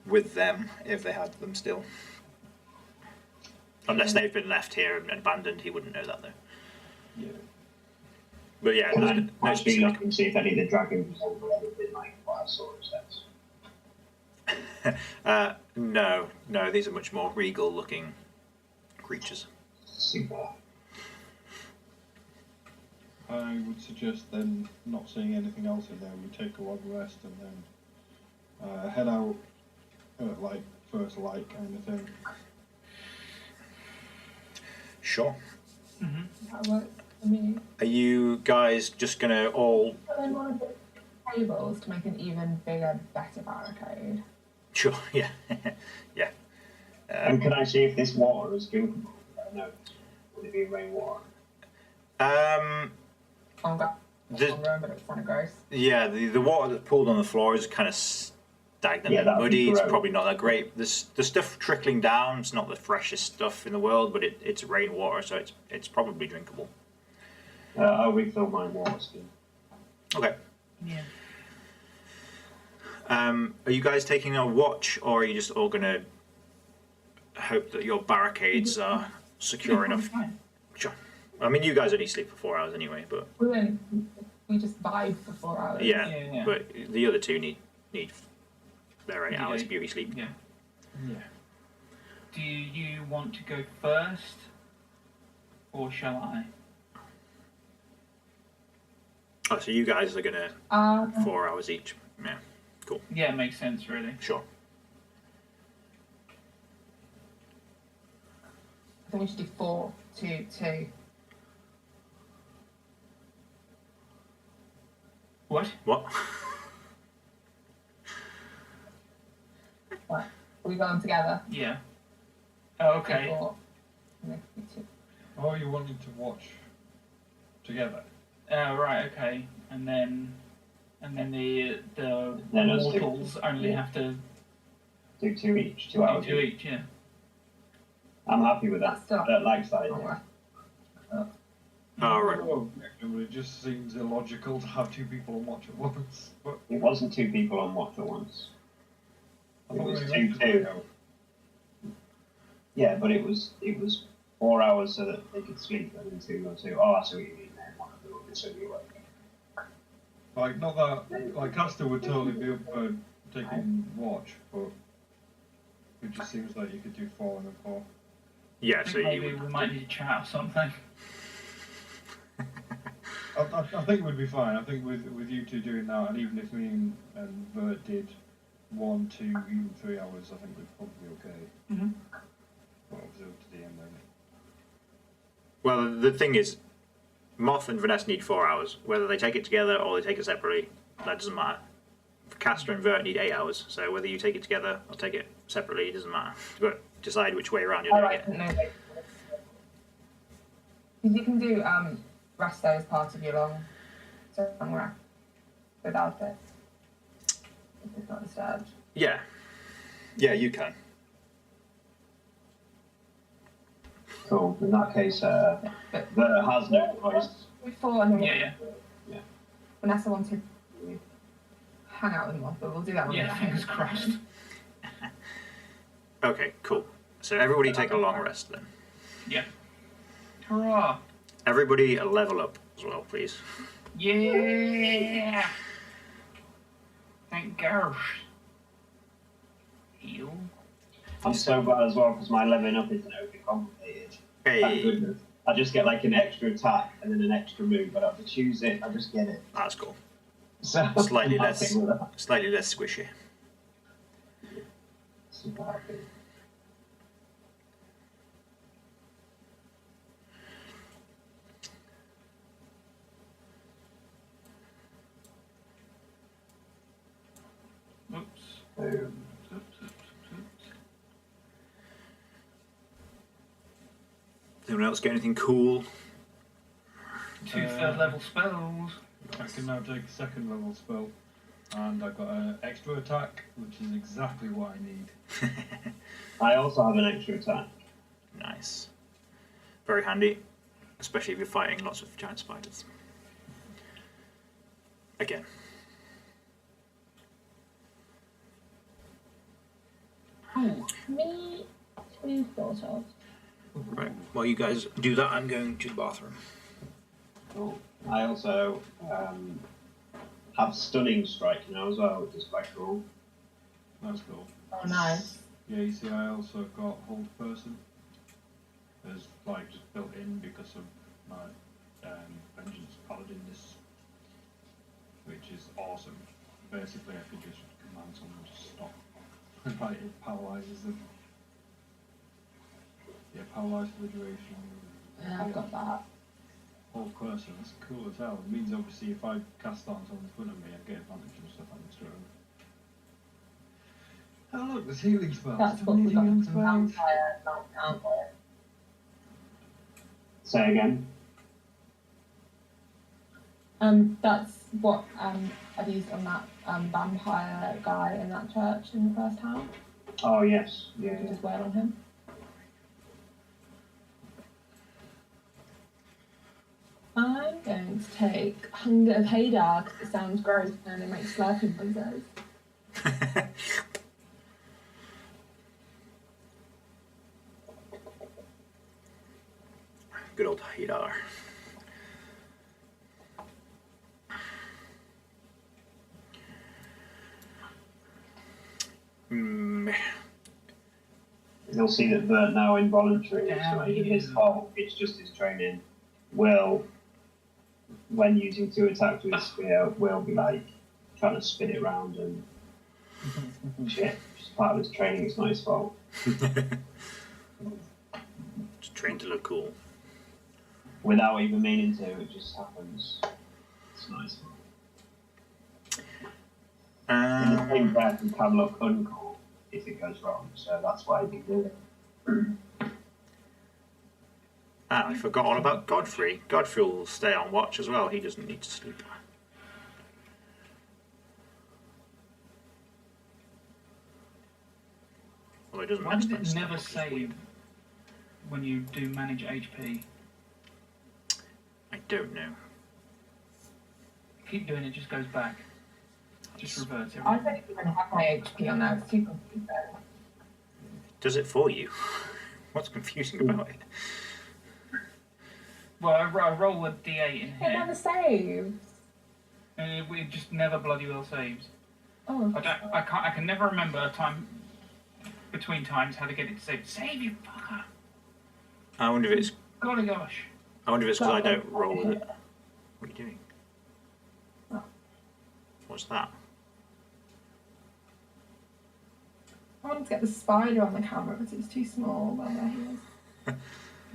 with them if they had them still. Unless they've been left here and abandoned, he wouldn't know that though. Yeah. But yeah, no specific. Looking to see if any of the dragons have been like fire swords. No, these are much more regal looking creatures. Super. I would suggest then, not seeing anything else in there, we take a long rest and then head out at like first light kind of thing. Sure. Mm-hmm. That works for me. Are you guys just gonna all? Then one of the tables to make an even bigger, better barricade. Sure. Yeah. Yeah. And can I see if this water is drinkable? I don't know. Would it be rainwater? But it's kind of gross. Yeah, the water that's pooled on the floor is kind of stagnant and muddy. It's probably not that great. The stuff trickling down, it's not the freshest stuff in the world, but it's rainwater, so it's probably drinkable. I'll refill my water skin. Okay. Yeah. Are you guys taking a watch, or are you just all gonna hope that your barricades are secure enough? Sure. I mean, you guys only sleep for 4 hours anyway, but we just vibe for 4 hours. Yeah, but the other two need their 8 hours beauty sleep. Yeah. Do you want to go first, or shall I? Oh, so you guys are gonna 4 hours each. Yeah, cool. Yeah, it makes sense, really. Sure. I think we should do 4, 2, 2. What? What? What? Are we going together? Yeah. Oh, okay. 4. Oh, you wanted to watch together? Right. Okay. And then the mortals only have to do 2 each. 2 hours. 2 each. Yeah. I'm happy with that. That likes that. Oh, right. It just seems illogical to have 2 people on watch at once. But it wasn't 2 people on watch at once. It was 2. Yeah, but it was 4 hours so that they could sleep, and then 2 or 2. Oh, I see what you mean there. One of them will be so you work. Like, not that, like, Kaster would totally be up for taking watch, but it just seems like you could do 4 and a 4. Yeah, I think maybe we might need to chat or something. I think it would be fine. I think with you 2 doing that, and even if me and Vert did 1, 2, even 3 hours, I think we'd probably be okay. Mm-hmm. Well, observe to the end then. Well, the thing is, Moth and Vanessa need 4 hours. Whether they take it together or they take it separately, that doesn't matter. Kaster and Vert need 8 hours, so whether you take it together or take it separately, it doesn't matter. But decide which way around you're doing it. No. You can do rest day as part of your long rest without it. If it's not disturbed. Yeah, you can. Cool. In that case, Vert has no choice. Before and Yeah. Vanessa wanted to hang out with Moth, but we'll do that when we Yeah, get fingers home. crossed. Okay, cool. So everybody take a long rest then. Yeah. Hurrah! Everybody a level up as well, please. Yeah! Thank gosh. Heal. I'm so glad as well because my leveling up isn't overly complicated. Thank Hey, goodness. I just get like an extra attack and then an extra move. I don't have to choose it. I just get it. that's cool. So Slightly I'm less, happy with that. slightly less squishy. Super happy. Oops. Boom. Oops, oops, oops. Anyone else get anything cool? 2 third level spells. I can now take a second level spell. And I've got an extra attack, which is exactly what I need. I also have an extra attack. Nice. Very handy, especially if you're fighting lots of giant spiders. Again. Ooh. Me, we thought of. Right. While you guys do that, I'm going to the bathroom. Cool. I also have stunning strike now as well, which is quite cool. That's cool. Oh, nice. Yeah, you see, I also got hold person. As like just built in because of my vengeance paladin this, which is awesome. Basically, I could just command someone to stop. Like it paralyzes them. Yeah, paralyzed for the duration. Yeah, I've got that. Hold person, that's cool as hell. It means obviously if I cast that on someone in front of me, I get advantage and stuff like this. Oh look, there's healing spells. That's what we got Healing from spells. Vampire, not Vampire. Say again. That's what I've used on that vampire guy in that church in the first town. Oh yes. You Yeah. can just wail on him. I'm going to take Hunger of Hadar because it sounds gross and it makes slurping noises. Good old Hadar. You'll see that Bert now involuntary, Yeah, so even his fault, it's just his training, will, when using 2 attacks with his spear, will be like trying to spin it round and shit. It's part of his training, it's not his fault. Just trained to look cool. Without even meaning to, it just happens. It's not his fault. In the same breath, you can look uncool if it goes wrong, so that's why he can do it. I forgot all about Godfrey. Godfrey will stay on watch as well. He doesn't need to sleep. Well, he doesn't Why like does to it spend never stuff, which is weird. save when you do manage HP? I don't know. Keep doing it, just goes back. Just reverts I everything. don't even have my HP on there, it's too confusing. Does it for you? What's confusing about it? Well, I roll a d8 in It here, never saves. and it just never bloody well saves. Oh, I can never remember a time between times how to get it to save. Save, you fucker! I wonder if it's. Golly gosh. I wonder if it's because I don't roll with it. What are you doing? Oh. What's that? I wanted to get the spider on the camera, but it's too small. Well, there he is.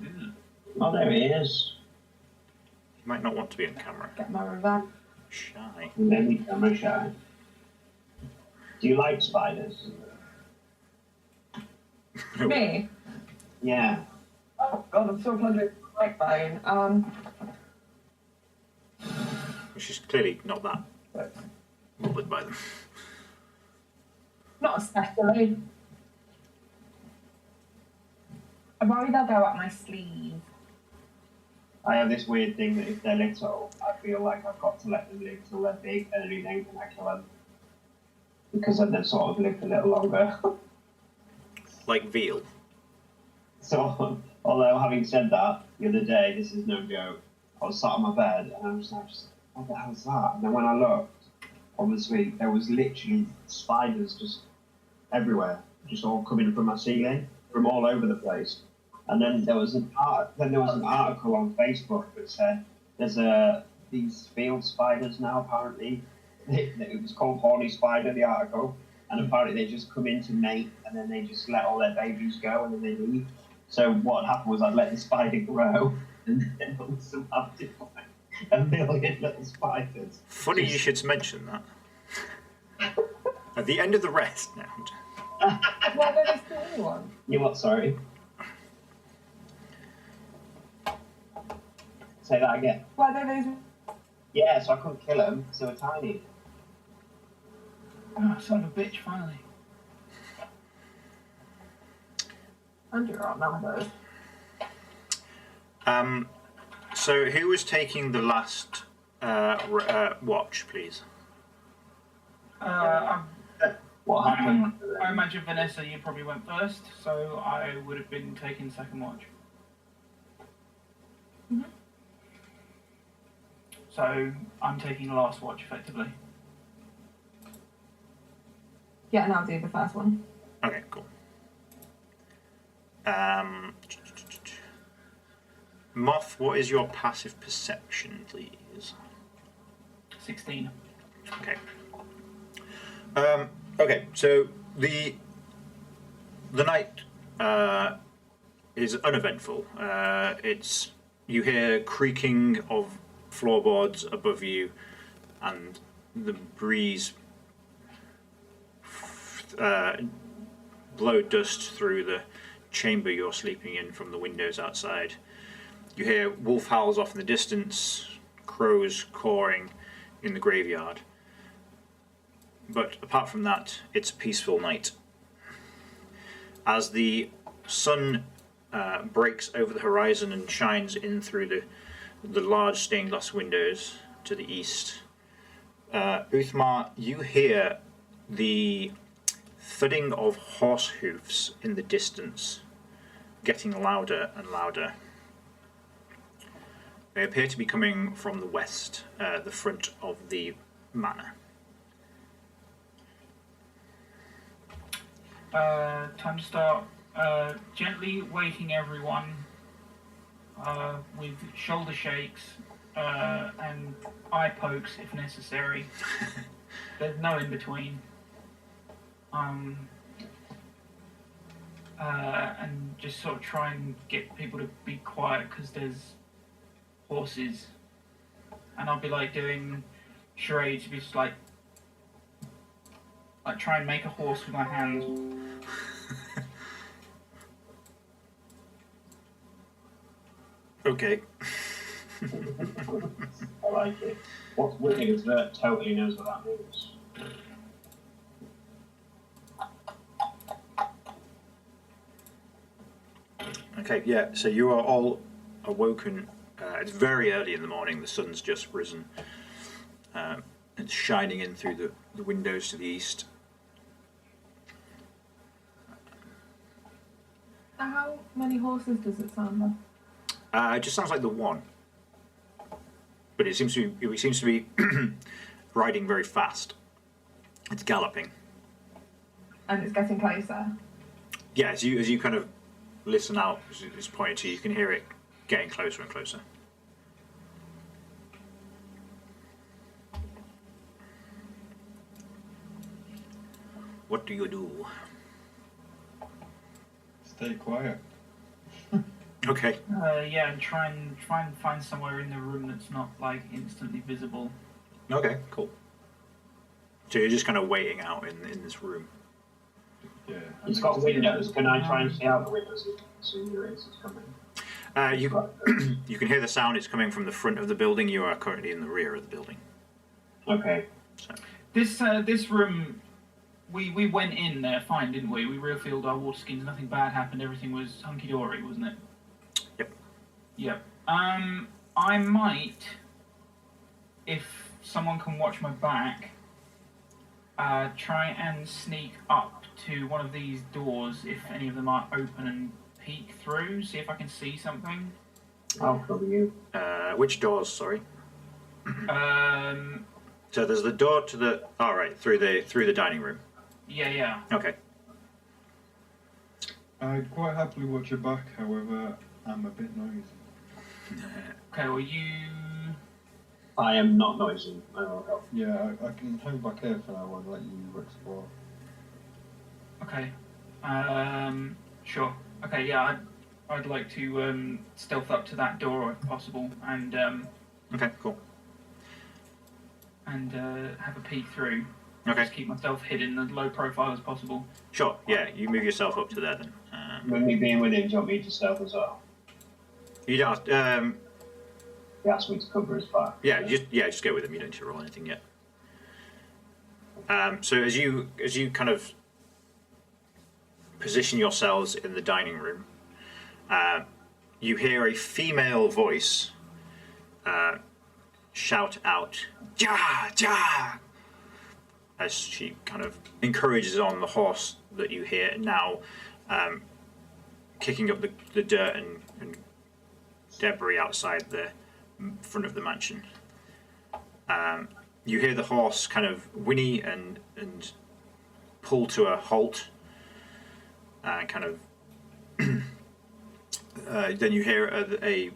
Ew. Oh, there he is. You might not want to be on camera. Get my revenge. Shy. Maybe camera shy. Do you like spiders? Me? Yeah. Oh god, I'm so plugged with my microphone. Which is clearly not that bothered by them. Not especially. I worry they'll go up my sleeve. I have this weird thing that if they're little, I feel like I've got to let them live till they're big, and only then can I kill them. Because then they've sort of lived a little longer. Like veal. So, although having said that, the other day, this is no joke, I was sat on my bed and I was like, what the hell is that? And then when I looked, obviously there was literally spiders just everywhere, just all coming from my ceiling, from all over the place. And then there was an article on Facebook that said there's these field spiders now apparently. It was called Horny Spider, the article, and apparently they just come in to mate and then they just let all their babies go and then they leave. So what happened was I'd let the spider grow and then I was surrounded by a million little spiders. Funny you should mention that. At the end of the rest now. Why don't they still anyone? You what, sorry? Say that again. Why don't they... Yeah, so I couldn't kill them, so they were tiny. Oh, son of a bitch, finally. And you're outnumbered. So who was taking the last watch, please? What happened? I imagine Vanessa, you probably went first, so I would have been taking second watch. Mm-hmm. So I'm taking the last watch, effectively. Yeah, and I'll do the first one. Okay, cool. Moth, what is your passive perception, please? 16. Okay. Okay, so the night is uneventful. You hear creaking of floorboards above you, and the breeze blow dust through the chamber you're sleeping in from the windows outside. You hear wolf howls off in the distance, crows cawing in the graveyard. But apart from that, it's a peaceful night. As the sun breaks over the horizon and shines in through the large stained glass windows to the east, Ulthmar, you hear the thudding of horse hoofs in the distance, getting louder and louder. They appear to be coming from the west, the front of the manor. Time to start gently waking everyone with shoulder shakes and eye pokes if necessary. There's no in between. And just sort of try and get people to be quiet because there's horses, and I'll be like doing charades, be just like try and make a horse with my hands. Okay. I like it. What's weird is that totally knows what that means. Okay, yeah, so you are all awoken. It's very early in the morning, the sun's just risen. It's shining in through the windows to the east. How many horses does it sound like? It just sounds like the one. But it seems to be riding very fast. It's galloping. And it's getting closer? Yeah, as you kind of listen out, as it's pointed to you can hear it getting closer and closer. What do you do? Stay quiet. Okay. Yeah, and try and find somewhere in the room that's not like instantly visible. Okay, cool. So you're just kind of waiting out in this room. Yeah. It's got windows. Can I try and see out the windows as soon as it's coming? You can hear the sound. It's coming from the front of the building. You are currently in the rear of the building. Okay. So. This room, we went in there fine, didn't we? We refilled our water skins. Nothing bad happened. Everything was hunky dory, wasn't it? Yep. Yep. I might, if someone can watch my back, try and sneak up to one of these doors if any of them are open and peek through, see if I can see something. I'll cover you. Which doors, sorry? So there's the door to the... right, through the dining room. Yeah. Okay. I'd quite happily watch your back, however, I'm a bit noisy. Okay, well you... I am not noisy. I will help. Yeah, I can hang back here for now and let you explore. Okay. Sure. Okay, yeah, I'd like to stealth up to that door if possible and... Okay, cool. And have a peek through. Okay. Just keep myself hidden as low profile as possible. Sure, yeah, you move yourself up to there then. With me being with him, do you want me to stealth as well? You don't... He asked me to cover his back. just go with him. You don't need to roll anything yet. So as you kind of position yourselves in the dining room, you hear a female voice shout out, "Ja, ja!" as she kind of encourages on the horse that you hear now, kicking up the dirt and debris outside the front of the mansion. You hear the horse kind of whinny and pull to a halt, kind of. Then you hear a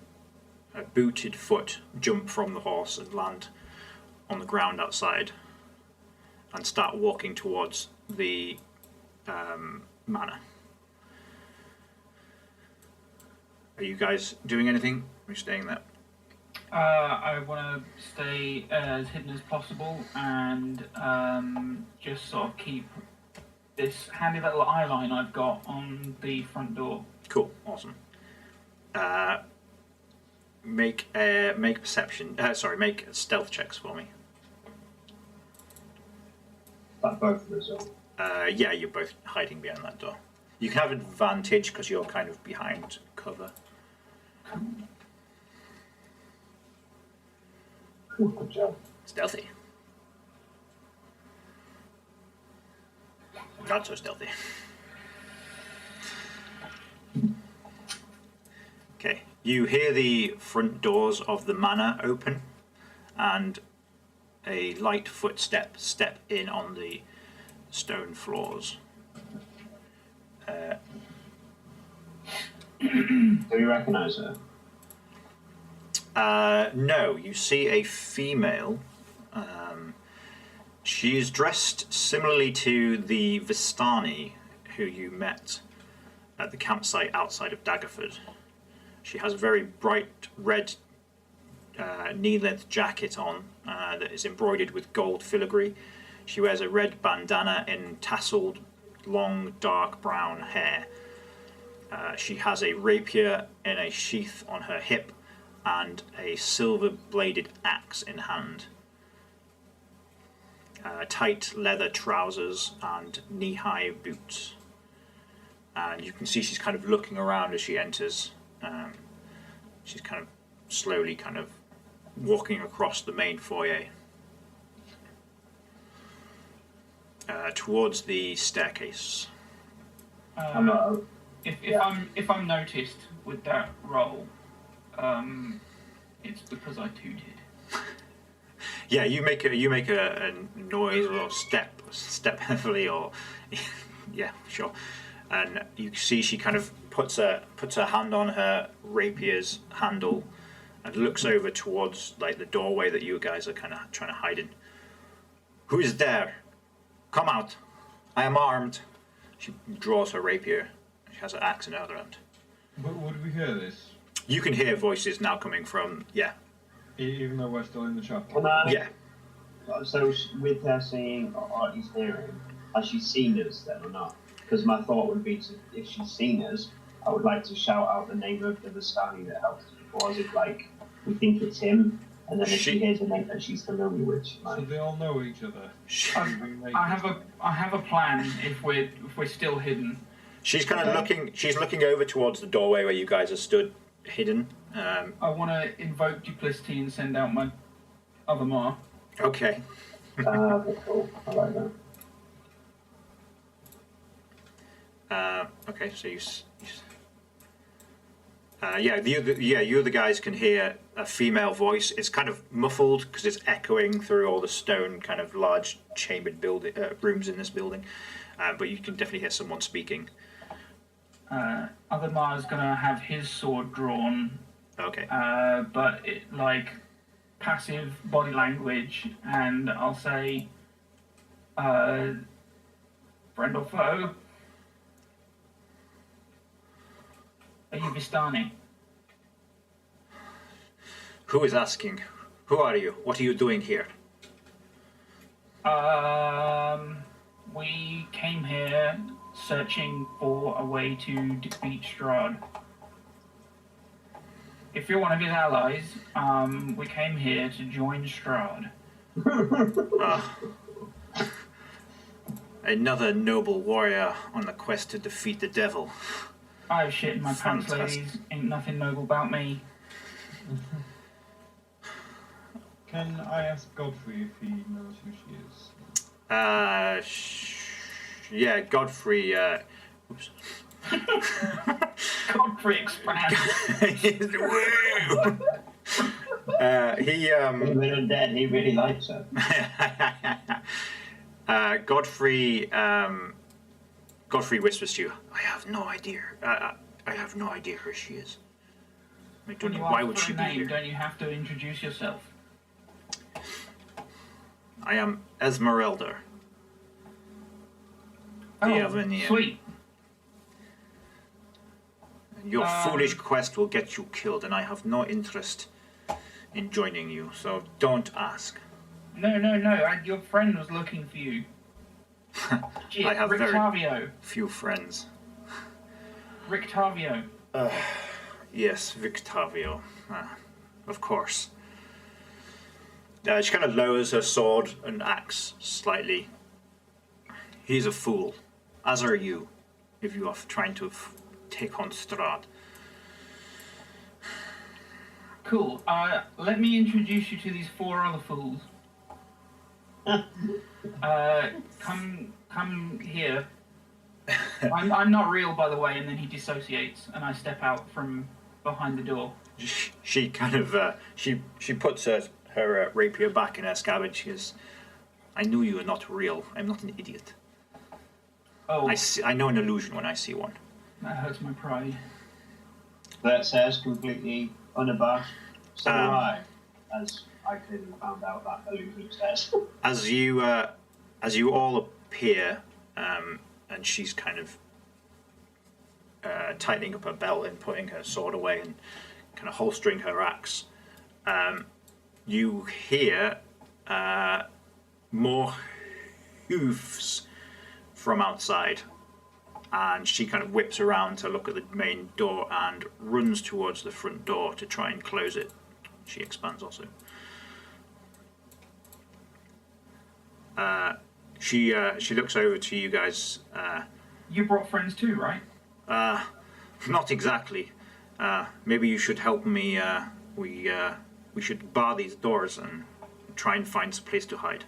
booted foot jump from the horse and land on the ground outside, and start walking towards the manor. Are you guys doing anything? Are you staying there? I want to stay as hidden as possible and just sort of keep this handy little eye line I've got on the front door. Cool, awesome. Make perception. Make stealth checks for me. Like both of us. Yeah, you're both hiding behind that door. You can have advantage because you're kind of behind cover. Good job. Stealthy. Not so stealthy. Okay, you hear the front doors of the manor open and a light footstep step in on the stone floors. Do you recognise her? No, you see a female. She is dressed similarly to the Vistani who you met at the campsite outside of Daggerford. She has a very bright red knee-length jacket on that is embroidered with gold filigree. She wears a red bandana in tasseled, long, dark brown hair. She has a rapier in a sheath on her hip and a silver-bladed axe in hand. Tight leather trousers and knee-high boots. And you can see she's kind of looking around as she enters. She's kind of slowly kind of walking across the main foyer towards the staircase. If I'm noticed with that roll, it's because I tooted. Yeah, you make a noise or step heavily, or yeah, sure. And you see she kind of puts her hand on her rapier's handle and looks over towards like the doorway that you guys are kind of trying to hide in. Who is there? Come out. I am armed. She draws her rapier. She has an axe in her other hand. But would we hear this? You can hear voices now coming from, yeah. Even though we're still in the chapel? Can I? Yeah. So with her seeing, or at least hearing, has she seen us then or not? Because my thought would be to, if she's seen us, I would like to shout out the name of the Vistani that helped us before, as if like we think it's him, and then if she hears a name that she's familiar with, she might. So they all know each other. I have a plan if we're still hidden. She's kind of looking. She's looking over towards the doorway where you guys are stood, hidden. I want to invoke duplicity and send out my other Mar. Okay. Okay, cool. I like that. Okay, so you other guys can hear a female voice. It's kind of muffled because it's echoing through all the stone, kind of large chambered building rooms in this building. But you can definitely hear someone speaking. Other Mar's gonna have his sword drawn. Okay. But like passive body language, and I'll say, friend or foe. Are you Vistani? Who is asking? Who are you? What are you doing here? We came here searching for a way to defeat Strahd. If you're one of his allies, we came here to join Strahd. Another noble warrior on the quest to defeat the devil. I have shit in my pants, Fantastic. ladies. Ain't nothing noble about me. Can I ask Godfrey if he knows who she is? Yeah, Godfrey. Oops. Godfrey expands. He Even undead, he really likes her. Godfrey whispers to you, I have no idea. I have no idea who she is. I don't know, why would she be here? Don't you have to introduce yourself? I am Esmeralda. Do you have any, sweet. Your foolish quest will get you killed, and I have no interest in joining you, so don't ask. No. Your friend was looking for you. Shit, I have Rictavio. very few friends. Rictavio. Yes, Victavio. Of course. She kind of lowers her sword and axe slightly. He's a fool, as are you, if you are trying to take on Strahd. Cool. Let me introduce you to these 4 other fools. Come here. I'm not real, by the way. And then he dissociates, and I step out from behind the door. She kind of she puts her rapier back in her scabbard. She goes, I knew you are not real. I'm not an idiot. Oh, I know an illusion when I see one. that hurts my pride. That says completely unabashed. So do I, as I clearly found out that illusion says. As you all appear, and she's kind of tightening up her belt and putting her sword away and kind of holstering her axe, you hear more hoofs from outside, and she kind of whips around to look at the main door and runs towards the front door to try and close it. She expands also. She looks over to you guys. You brought friends too, right? Not exactly. Maybe you should help me. We should bar these doors and try and find some place to hide.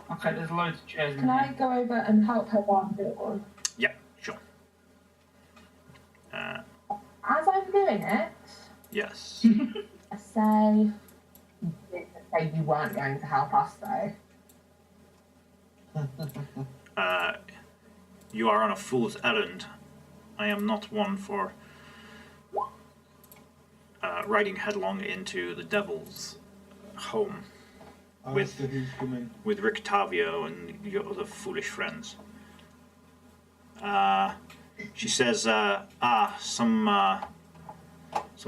Okay, there's loads of chairs in Can I here. go over and help her bar the door? Yeah, sure. As I'm doing it, Yes. I say, you didn't say you weren't going to help us though. You are on a fool's errand. I am not one for riding headlong into the devil's home Who's coming? with Rictavio and your other foolish friends. She says, some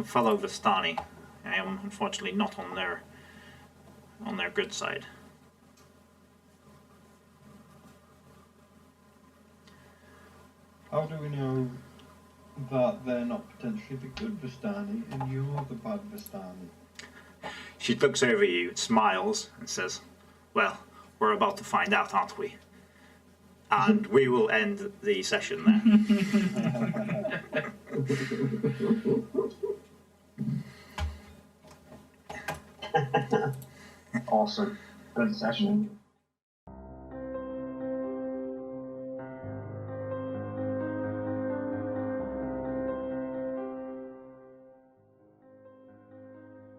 fellow Vistani. I am unfortunately not on their good side. How do we know that they're not potentially the good Vistani and you're the bad Vistani? She looks over at you, smiles, and says, well, we're about to find out, aren't we? And we will end the session there. Awesome. Good session.